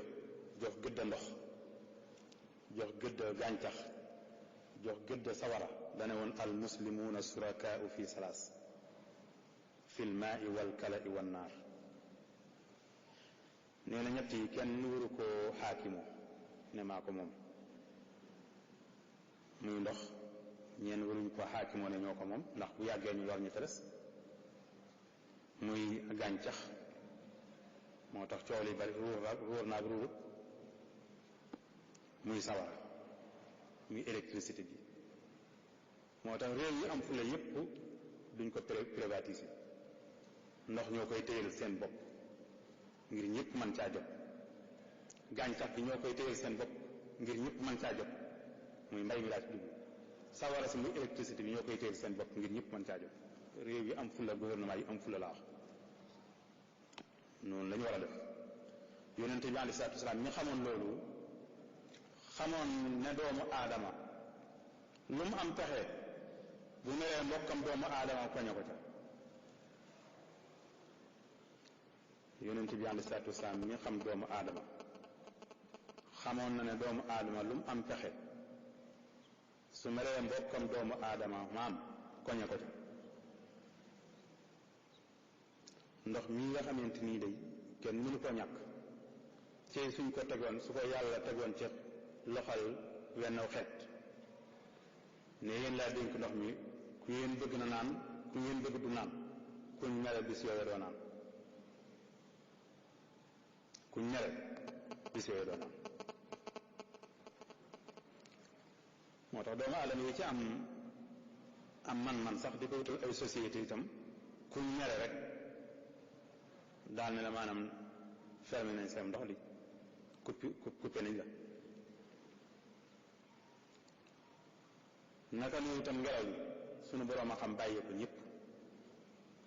jox gëdd ndox jox gëdd gàncax jox gëdd sawara dane woon al muslimuuna surakaau fi salaas fi l maai wal kalai wan naar nee na ñett yi kenn waru ko xaakimu ne maa ko moom muy ndox ñeen waruñ ko xaakimoo ne ñoo ko moom ndax bu yàggee ñu lor ñu te des muy gàncax moo tax coow li bari ruur naag ruurut muy sawara muy électricité bi moo tax réew yi am fu la yépp duñ ko privatiser ndox ñoo koy téyel seen bopp ngir ñëpp mën caa jot gàncax bi ñoo koy téyel seen bopp ngir ñëpp mën caa jot muy mbay mi laa ci dugg sawara si muy électricité bi ñoo koy téyel seen bopp ngir ñëpp mën caa jot réew yi am fulla gouvernement yi am fulla laa wax noonu la ñu war a def yonente bi alayhi salaatu wasalaam ñi xamoon loolu xamoon ne doomu aadama lu mu am pexe bu meree mbokkam doomu aadama poñe ko ca yonente bi alayhi salaatu wasalaam ñi xam doomu aadama xamoon na ne doomu aadama lu mu am pexe su meree mbokkam doomu aadama maam koñe ko ca ndox mii nga xamante nii day kenn mënu ko ñàkk ci suñ ko tegoon su ko yàlla tegoon ci loxal wenn xeet ne yéen laa dénk ndox mi ku ngeen bëgg na naan ku ngeen bëgg du naan kuñ mere bis yooyu doo naan kuñ mere bis yooyu doo naan moo tax doomu aadama yi ci am man sax di ko wutal ay société itam kuñ mere rek daal ne la maanaam fermé nañ seen ndox li coupé nañ la naka noonu itam ngelaw li sunu boroom a xam bàyyi ko ñëpp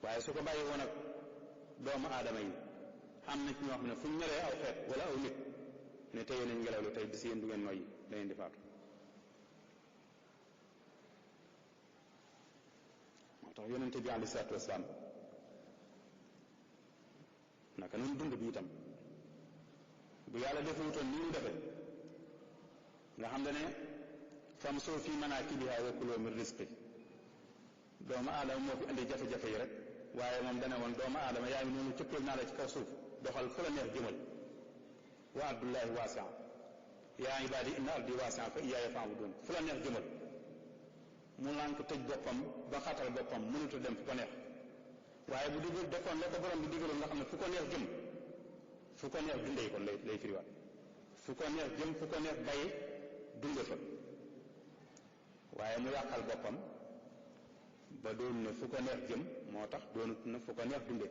waaye su ko bàyyi woon ak doomu aadama yi am na ci ñoo xam ne fu ñu meree aw xeet wala aw nit ne tey nañ ngelaw li tey bis yéen du ngeen noyyi da ngeen di faatu moo tax yonente bi alayhi salaatu wasalaam naka noonu dund bi itam bu yàlla defewutoon ni ñu defe nga xam ne famshu fi manaakibihaa wa kuluu min rizqi doomu aadama moo fi indi jafe-jafe yi rek waaye moom dane woon doomu aadama yaa ngi noonu cëppal naa la ci kaw suuf doxal fu la neex jëmal wa ardullaahi waasi'a yaa ibaadi inna ardi waasi'a fa iyyaaya fa'buduun fu la neex jëmal mu lànk tëj boppam ba xatal boppam mënut a dem fu ko neex waaye bu digal defoon la ko borom bi digaloon nga xam ne fu ko neex jëm fu ko neex dundee kon lay firiwaat fu ko neex jëm fu ko neex bàyyi dunde fa waaye mu yàqal boppam ba doon ne fu ko neex jëm moo tax doonut na fu ko neex dunde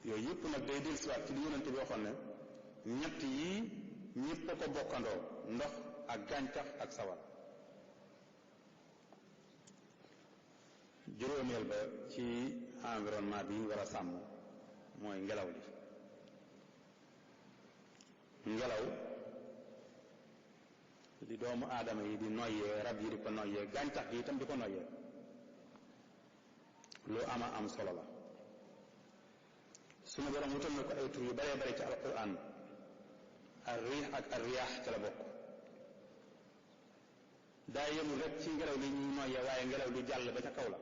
yooyu yëpp nag day dellusiwaat ci li yonente bi waxoon ne ñett yii ñëpp a ko bokkandoo ndox ak gàncax ak sawar juróomeel ba ci environnement bi ñu war a sàmm mooy ngelaw li ngelaw li doomu aadama yi di noyyee rab yi di ko noyyee gàncax gi itam di ko noyyee lu ama am solo la sunu borom wutal na ko ay tur yu baree bare ci alquran ar riix ak ar riyaax ca la bokk daa yemul rek ci ngelaw li ñuy noyyee waaye ngelaw li jàll ba ca kaw la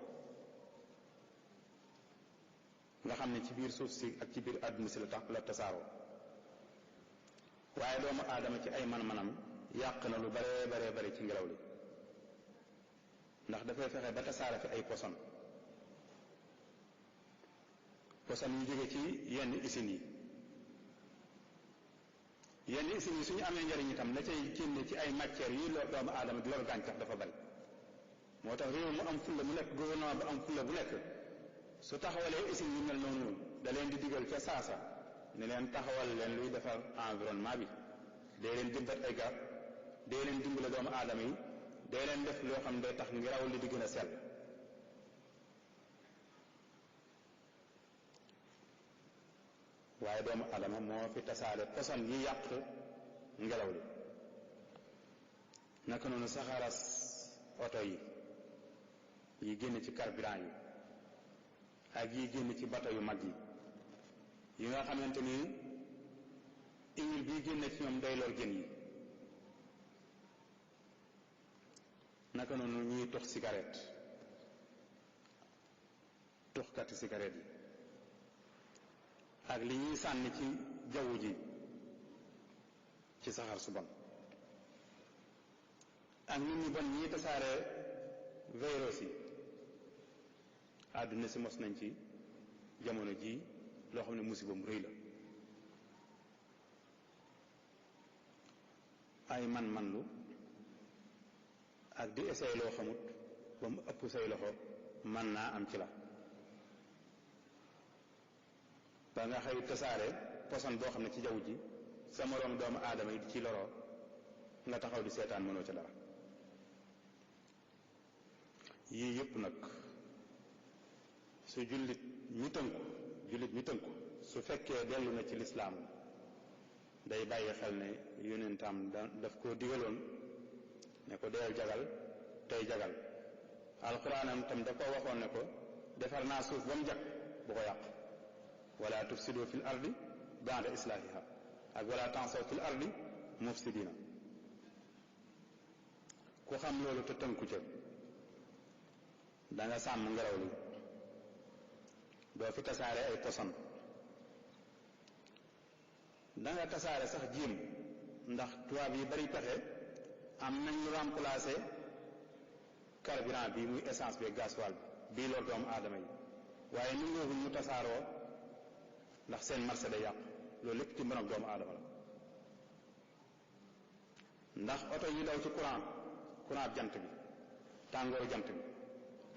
nga xam ne ci biir suuf si ak ci biir àdduna si la tasaaroo waaye doomu aadama ci ay man-manam yàq na lu bare bare bare ci ngelaw li ndax dafay fexe ba tasaare fi ay poson yu jóge ci yenn usines yi yenn usines yi suñu amee njariñ itam la cay génne ci ay matières yi doomu aadama di loolu gàncax dafa bari moo tax réew mu am fulla bu nekk gouvernement bu am fulla bu nekk su taxawalee usines yu mel noonu da leen di digal ca saasa ne leen taxawal leen luy defar environnement bi dee leen jëmbat ay garab dee leen dimbale doomu aadama yi dee leen def loo xam ne day tax ngelaw li di gën a sell waaye doomu aadama moo fi tasaare poson yi yàq ngelaw li naka noonu saxaaras oto yi génn ci carburant yi ak yi génn ci bato yu mag yi nga xamante ni huile bi génn ci ñoom day lor jën yi naka noonu ñuy tux cigarette tuxkati cigarette yi ak li ñuy sànni ci jaww ji ci saxaar su bon ak nit ñi bon ñi tasaare virus yi àdduna si mos nañ ci jamono ji loo xam ne musiba mu rëy la ay man-manlu ak di essayé loo xamut ba mu ëpp say loxo mën naa am ci la ba nga xëy tasaare poson boo xam ne ci jaww ji sa moroom doomu aadama yi di ci loroo nga taxaw di seetaan mënoo ci dara yii yëpp nag su jullit ñu tënku su fekkee dellu na ci lislaam day bàyyi xel ne yonentam daf koo digaloon ne ko deel jagal tey jagal alxuraanam tam da ko waxoon ne ko defar naa suuf ba mu jag bu ko yàq wala tufsidu fil ardi ba'da islahiha ak wala tansaw fil ardi mufsidina ku xam loolu te tënku ca da nga sàmm ngelaw li doo fi tasaare ay poson da nga tasaare sax jiim ndax tubaab yi bari pexe am nañ lu remplacer carburant bi muy essence bi gasoil bi bii lor doomu aadama yi waaye ni ngoogu ñu tasaaroo ndax seen marché day yàqu loolu lépp ci mbonam doomu aadama la ndax oto yi daw ci courant jant bi tàngooru jant bi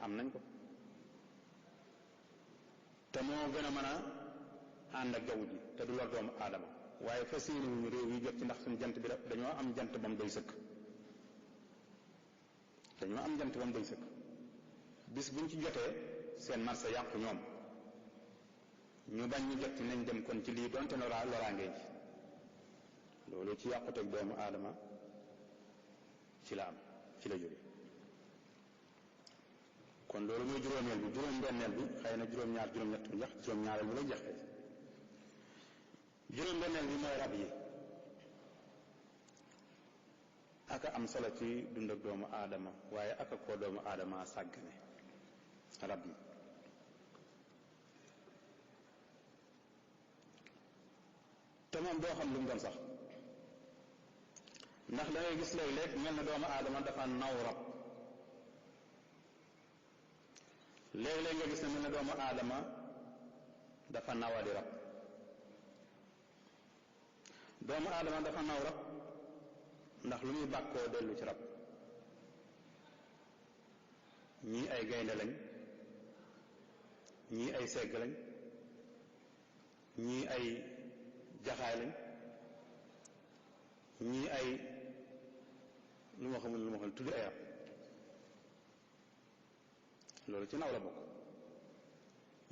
am nañ ko te moo gën a mën a ànd ak jaww ji te du lor doomu aadama waaye fas yéene wuñu réew yi jot ci ndax suñu jant bi dañoo am jant ba mu doy sëkk bis buñ ci jotee seen marché yàqu ñoom ñu bañ ñu jot ci nañ dem kon ci lii donte loraangee ji loolu ci yàquteeg doomu aadama ci la jóge kon loolu mooy juróomeel bi juróom-benneel bi xëy na juróom-ñaar juróom-ñett bi njax juróom-ñaareel bi lay jaxee juróom-benneel bi mooy rab yi aka am solo ci dund ak doomu aadama waaye aka koo doomu aadama sàggane rab yi te moom doo xam lu mu doon sax ndax da ngay gis léeg-léeg mel na doomu aadama dafa naw rab léeg-léeg nga gis ne mel na doomu aadama dafa nawadi rab doomu aadama dafa naw rab ndax lu muy bàkkoo dellu ci rab ñii ay gaynde lañ ñii ay segg lañ ñii ay jaxaay lañ ñii ay lu ma xamul tudd ay rab loolu ci naw la bokk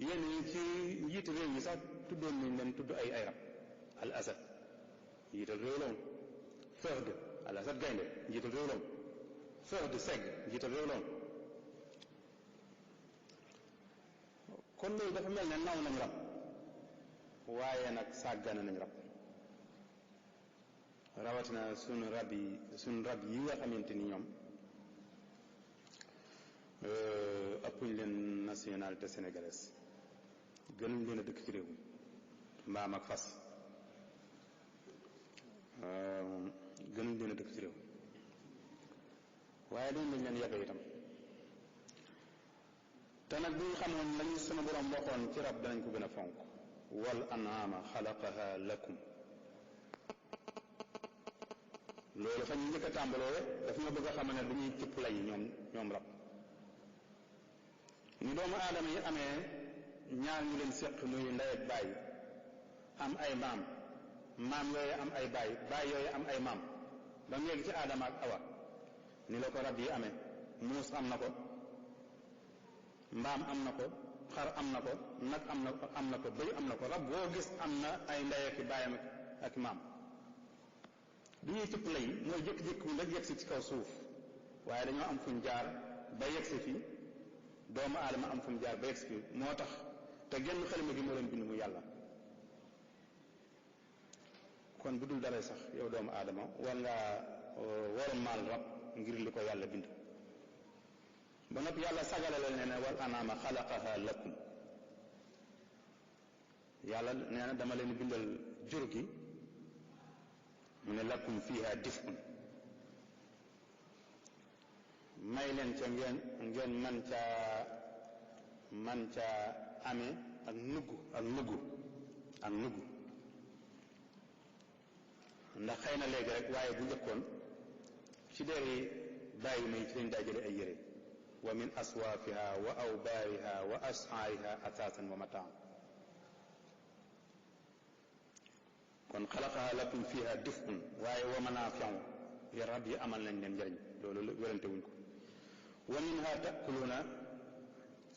yéen ñi ci njiitu réew mi sax tuddoon nañ leen tudd ay rab al asad njiital réew la woon Fahd al asad gaynde njiital réew la woon Fahd segg njiital réew la woon kon loolu dafa mel ne naw nañ rab waaye nag sàggane nañ rab rawatina sunu rab yi nga xamante ni ñoom ëppuñ leen nationalité sénégalaise gënuñ leen a dëkk ci réew mi mbaam ak fas gënuñ leen a dëkk ci réew mi waaye dañ lañ leen yabe itam te nag bu ñu xamoon lañu sunu borom waxoon ci rab danañ ko gën a fonk wal an'aama xalaqaha lakum loolu fa ñu njëkk a tàmbaloo dafa ma bëgg a xam ne du ñuy cëpp lay ñoom rab ni doomu aadama yi amee ñaar ñu leen séq muy ndey ak baay am ay maam yooyu am ay baay yooyu am ay maam ba mu yegg ci aadama ak awa ni la ko rab yi amee muus am na ko mbaam am na ko xar am na ko nag am na ko bëy am na ko rab boo gis am na ay ndey ak baayam ak maam du ñuy cëpp lay mooy jékki-jékki wu rek yegsi ci kaw suuf waaye dañoo am fuñ jaar ba yegsi fii doomu aadama am fu mu jaar ba yegsi fii moo tax te genn xalima gi moo leen bind mu yàlla kon bu dul dara sax yow doomu aadama war ngaa wormaal rab ngir li ko yàlla bind ba noppi yàlla sagale la nee na wal anaama xalaqaha lakum yàlla nee na dama leen bindal jur gi mu ne lakum fiha dif'un may leen ca ngeen man caa amee ak nugg ndax xëy na léegi rek waaye bu njëkkoon ci deri bàyyi may ci lañ daa jële ay yére wa min aswaafiha wa awbaariha wa ashaariha asaasan wa mataan kon xalaqaha lakum fiha dif'un waaye wa manaafi'u ya rab yi amal nañ leen njëriñ loolu wérante wuñ ko wa minha ta'kuluna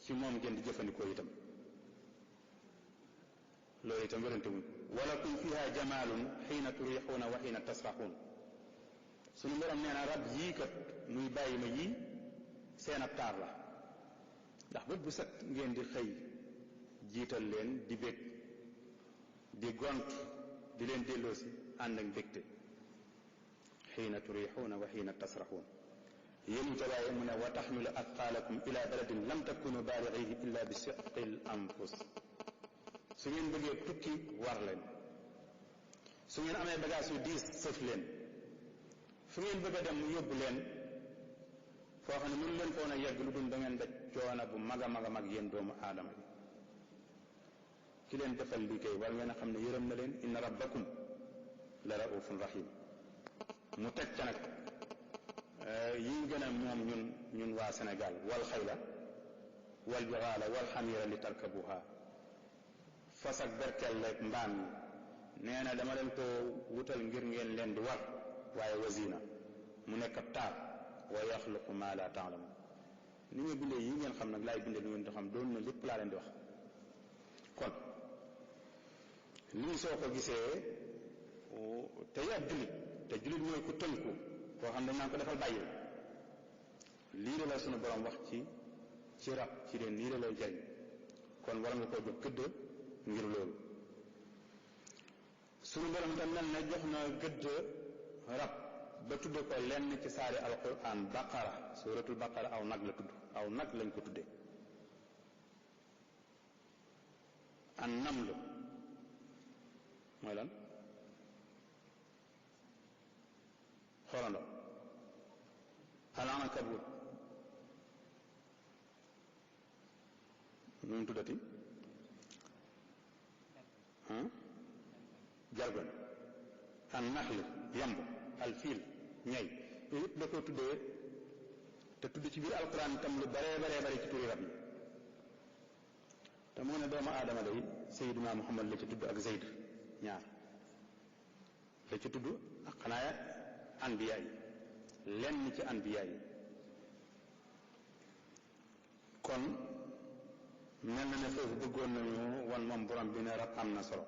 ci moom ngeen di jëfandikoo itam loolu itam wérante wuñ ko wa lakum fiha jamaalun xiina turixuuna wa xiina tasraxuun suñu borom nee na rab yii kat muy bàyyi ma yii seen ab taar la ndax bët bu set ngeen di xëy jiital leen di bég di gont di leen delloosi ànd ak mbégte xiina turixuuna wa xiina tasraxuun yéen ca waaye mu ne wa taxmilu atqaalakum ila baladin lam takunu baalixihi illa bi siqil anfus su ngeen bëggee tukki war leen su ngeen amee bagage yu diis sëf leen fu ngeen bëgg a dem mu yóbbu leen foo xam ne mënu leen foon a yegg lu dul da ngeen daj coono bu mag a mag a mag yéen doomu aadama yi ki leen defal liggéey war ngeen a xam ne yërëm na leen inna rabbakum la raufun rahim mu teg ca nag yi gën a moom ñun waa Sénégal wal xayla wal biraala wal xamira li tarkabuha fas ak berkel ak mbaam yi nee na dama leen ko wutal ngir ngeen leen di war waaye wasina mu nekk ab taar wa yaxluqu ma la taalamu ni nga bindee yi ngeen xam nag laay bindee lu ngeen di xam doon na lépp laa leen di wax kon lii soo ko gisee te ab jullit te jullit mooy ku tënku koo xam dañ naan ko defal bàyyil lii la sunu borom wax ci rab ci leen lii la lay jariñ kon war nga koo jox gëdd ngir loolu sunu borom tam mel ne jox na gëdd rab ba tudd ko lenn ci saari alquran baqara suratul baqara aw nag la tudd aw nag lañ ko tudde an namlu mooy lan xorando al ankabut nu mu tuddati jargon an naxl yamb al fiil ñay yooyu yëpp da ko tuddee te tudd ci biir alquran itam lu baree bari ci turi rab yi te moo ne doomu aadama day sayyiduna muhammad la ci tudd ak zayd ñaar la ci tudd ak xanaa anbiya yi lenn ci anbiya yi kon mel na ne foofu bëggoon nañu wan moom borom bi ne rab am na solo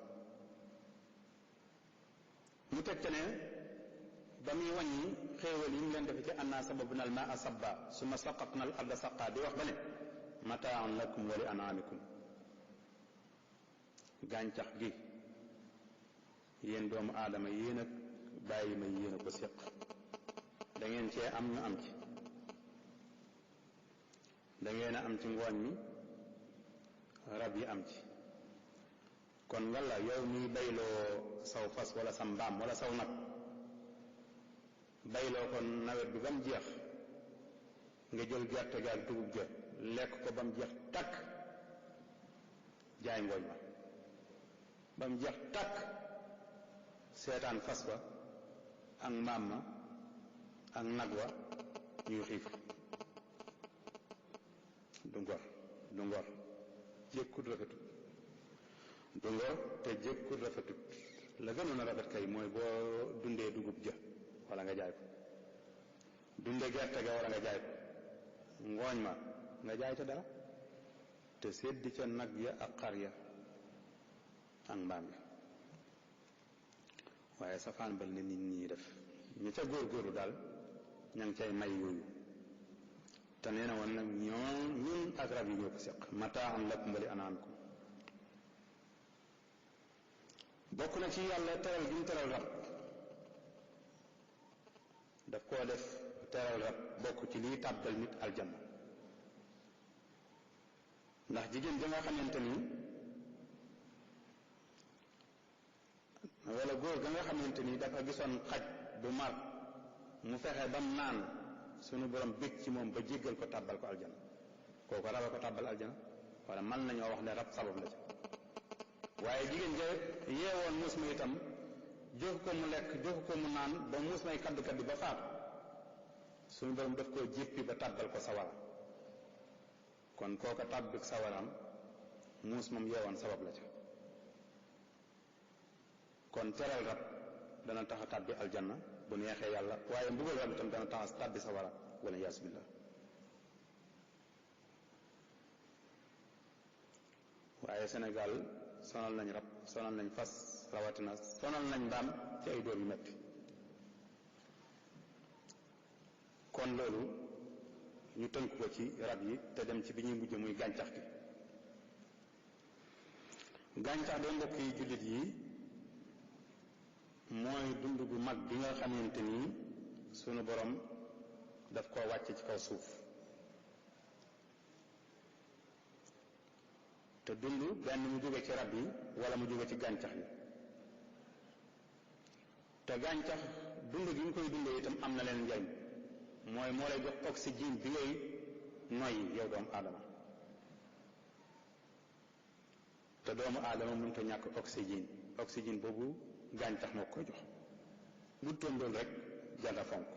mu teg te ne ba muy wàññi xéewal yi mu leen defe ci annaa sababna al maa sabba summa saqaqna al arda saqa di wax ba ne mataan lakum wa li anaamikum gàncax gi yéen doomu aadama yéen ak bàyyi ma yéen a ko séq da ngeen cee am ñu am ci da ngeen a am ci ngooñ mi rab yi am ci kon walla yow ñuy bayloo saw fas wala sa mbaam wala saw nag bayloo ko nawet bi ba mu jeex nga jël gerte ga ak dugub ja lekk ko ba mu jeex takk jaay ngooñ ma ba mu jeex takk seetaan fas wa ak mbaam ma ak nag wa ñuy xiif. du ngor jékkut rafetut du ngor te jékkut rafetut la gënoon a rafet kay mooy boo dundee dugub ja wala nga jaay ko dundee gerte ga wala nga jaay ko ngooñ ma nga jaay ca dara te seddi ca nag ya ak xar ya ak mbaam ya waaye safaan bal ne nit ñi def ñu ca góorgóorlu daal ña ngi cay may yooyu te nee na woon nag ñun ak rab yi ñoo ko seq mataaxan lakum wa li anaamikum bokk na ci yàlla teral gi mu teral rab daf koo def teral rab bokk ci liy tàbbal nit aljanna ndax jigéen ja nga xamante ni wala góor ga nga xamante ni dafa gisoon xaj bu mar mu fexe bam naan sunu borom bég ci moom ba jéggal ko tàbbal ko aljana kooku raba ko tàbbal aljana wala mën nañoo wax ne rab sabab la ci waaye jigéen ja yeewoon muus ma itam jox ko mu lekk jox ko mu naan ba muus may kaddu kaddu ba faatu sunu borom daf koo jéppi ba tàbbal ko sawara kon kooka tàbbik sawaraam muus moom yeewoon sabab la ca kon teral rab dana tax a tàbbi aljanna bu neexee yàlla waaye mbugal rab itam dana tax a tàbbi sawara wala yaas billah waaye Sénégal sonal nañ rab sonal nañ fas rawatina sonal nañ mbaam ci ay dóor yu metti kon loolu ñu tënk ko ci rab yi te dem ci bi ñuy mujj muy gàncax gi gàncax de mbokk yi jullit yi mooy dund gu mag bi nga xamante ni sunu borom daf koo wàcce ci kaw suuf te dund benn mu jóge ci rab yi wala mu jóge ci gàncax yi te gàncax dund gi nga koy dundee itam am na leen njariñ mooy moo lay jox oxygène bi ngay noyyi yow doomu aadama te doomu aadama mënut a ñàkk oxygène boobu gàncax moo koy jox bu toon loolu rek jànga fonk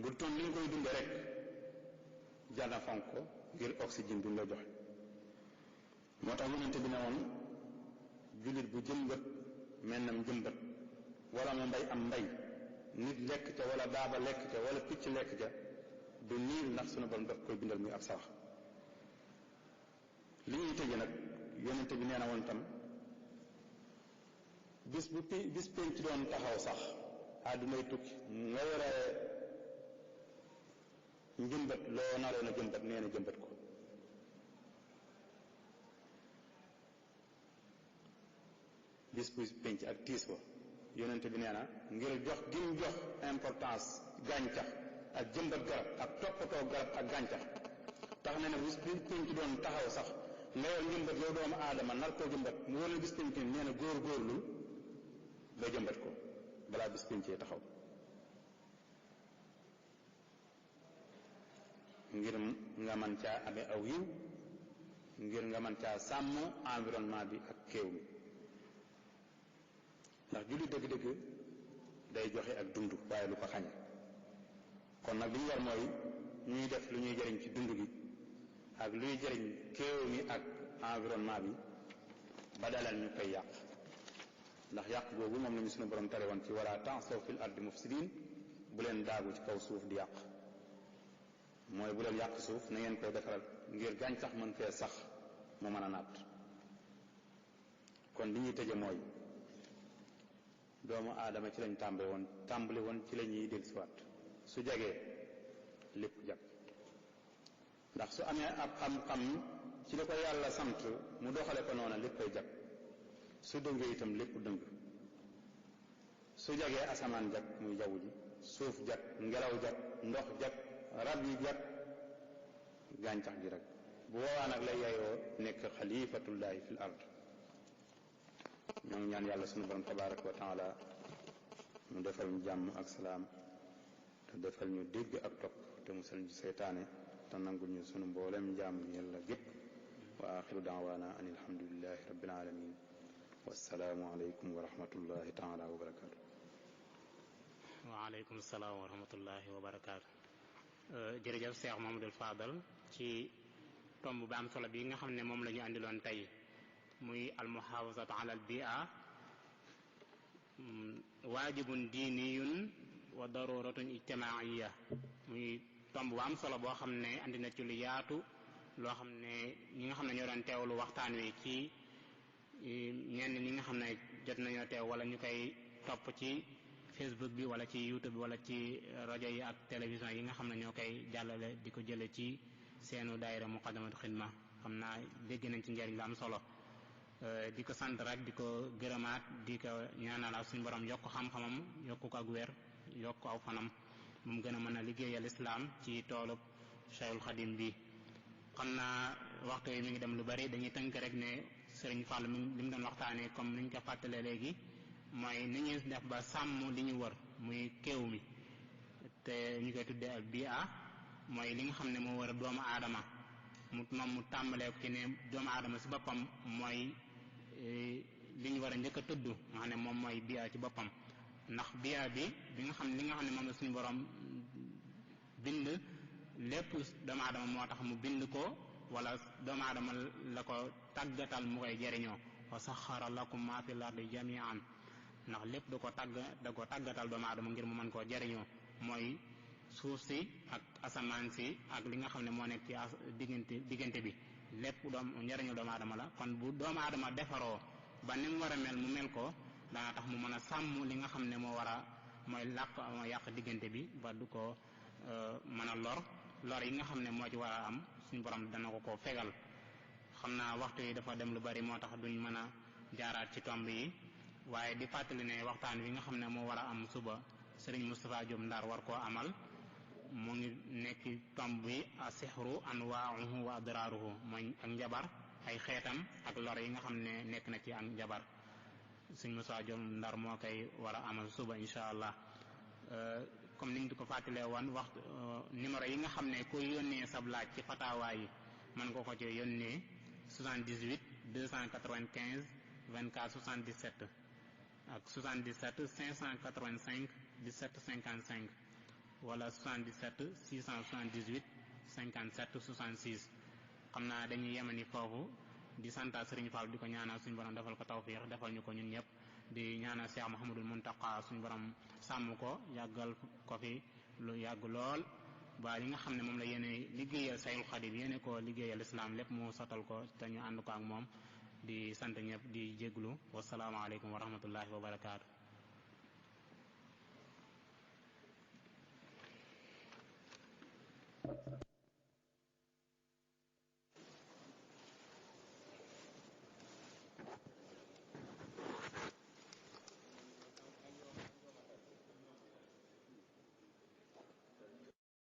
bu toon li nga koy dunde rek jànga fonk ko ngir oxygène bi mu la joxe moo tax yonente bi ne woon jullit bu jëmbat mel nam jëmbat wala mu mbay am mbay nit lekk ca wala daaba lekk ca wala picc lekk ca du niil ndax sunu borom daf koy bindal muy ab sarax li ñuy tëje nag yonente bi nee na woon tam bis penc doon taxaw sax àddunay tukki nga war a njëmbat loo naroon a jëmbat nee na jëmbat ko bis bu penc ak tiis ba yonente bi nee na ngir jox gi mu jox importance gàncax ak jëmbat garab ak toppatoo garab ak gàncax tax na ne bis penc doon taxaw sax nga yor njëmbat yow doomu aadama nar koo jëmbat mu wala bis penc nee na góor-góorlu ba jëmbat ko balaa bis pencee taxaw ngir nga mën caa amee aw yiw ngir nga mën caa sàmm environnement bi ak kéew mi ndax julli dëgg-dëgg day joxe ak dund waaye lu ko xañe kon nag li ñu war mooy ñuy def lu ñuy jëriñ ci dund gi ak luy jëriñ kéew mi ak environnement bi ba dalal ñu koy yàq ndax yàq googu moom la ñu sunu borom tere woon ci wala ta'saw fil ardi mufsidin bu leen daagu ci kaw suuf di yàq mooy bu leen yàq suuf na ngeen koy defaral ngir gàncax mën fee sax mu mën a naat kon li ñuy tëje mooy doomu aadama ci lañ tàmbali woon ci la ñuy dellusiwaat su jagee lépp jag ndax su amee ab xam-xam ci li ko yàlla sant mu doxale ko noona lépp koy jag su dëngee itam lépp dëng su jagee asamaan jag muy jaww ji suuf jag ngelaw jag ndox jag rab yi jag gàncax gi rek bu boobaa nag lay yayoo nekk xalifatullahi fil ard ñoo ngi ñaan yàlla sunu borom tabaraka wa taala mu defal ñu jàmm ak salaam te defal ñu dégg ak topp te musal ñu seytaane te nangul ñu sunu mboolem jaam yàlla gépp wa axiru daawaana an alhamdulillahi rabbil alamin wassalaamu aleykum wa rahmatullahi taala wa barakaatu. waaleykum salaam wa rahmatullahi wa barakaatu. jërëjëf Cheikh Mamadou Fadal ci tomb bi am solo bi nga xam ne moom la ñu andiloon tey muy almuhafazatu ala al bia waajibun diiniyun wa daruratun ijtimaiya muy tomb bu am solo boo xam ne andi na ci lu yaatu loo xam ne ñi nga xam ne ñoo doon teewlu waxtaan wi ci ñenn ñi nga xam ne jot nañoo teew wala ñu koy topp ci Facebook bi wala ci YouTube bi wala ci rajo yi ak télévision yi nga xam ne ñoo koy jàllale di ko jële ci seenu daayira Muqaddamatul Xidma xam naa dégg nañ ci njariñ lu am solo di ko sant rek di ko gërëmaat di ko ñaanalaat suñu borom yokk xam-xamam yokk ko ak wér yokk aw fanam mu gën a mën a liggéeyal islaam ci toolub Cheikhul Xadim bi. xam naa waxtu yi mi ngi dem lu bari dañuy tënk rek ne Serigne Fall li mu doon waxtaanee comme niñ ko fàttalee léegi mooy ni ñuy def ba sàmm li ñu wër muy kéew mi te ñu koy tuddee ak bia mooy li nga xam ne moo war a doomu aadama moom mu tàmbalee ko ci ne doomu aadama si boppam mooy li ñu war a njëkk a tudd nga xam ne moom mooy bia ci boppam ndax bia bi li nga xam ne moom la suñu borom bind lépp doomu aadama moo tax mu bind ko wala doomu aadama la ko tàggatal mu koy jariñoo wa saxara lakum ma fil ardi jami'an ndax lépp da ko tàggatal doomu aadama ngir mu mën koo jariñoo mooy suuf si ak asamaan si ak li nga xam ne moo nekk ci diggante bi lépp njariñu doomu aadama la kon bu doomu aadama defaroo ba ni mu war a mel mu mel ko dana tax mu mën a sàmm li nga xam ne moo yàq diggante bi ba du ko mën a lor yi nga xam ne moo ci war a am suñu borom dana ko fegal. xam naa waxtu yi dafa dem lu bari moo tax duñ mën a jaaraat ci tomb yi waaye di fàttali ne waxtaan wi nga xam ne moo war a am suba Serigne Moustapha Diop Ndar war koo amal mu ngi nekk tomb bi asihru anwaa'uhu wa adraaruhu mooy ak njabar ay xeetam ak lor yi nga xam ne nekk na ci ak njabar Serigne Moustapha Diop Ndar moo koy war a amal suba incha allah. comme niñ ko fàttalee woon waxtu numéro yi nga xam ne ku yónnee sab laaj ci fatawaa yi mën nga ko ci yónnee 78 295 24 77 ak 77 585 17 55 wala 77 678 57 66 xam naa dañuy yemani foofu di santaat Serigne Fall di ko ñaanal suñu borom defal ko tawfiix defal ñu ko ñun ñëpp di ñaanal Cheikh Mouhamadul Muntaqa suñu borom sàmm ko yàggal ko fi lu yàgg lool ba li nga xam ne moom la yéene liggéeyal Sayxul Xadim yéene ko liggéeyal islam lépp mu sotal ko te ñu ànd ko ak moom di sant ñëpp di jéglu wasalaamaaleykum wa rahmatullahi wa barakaatu.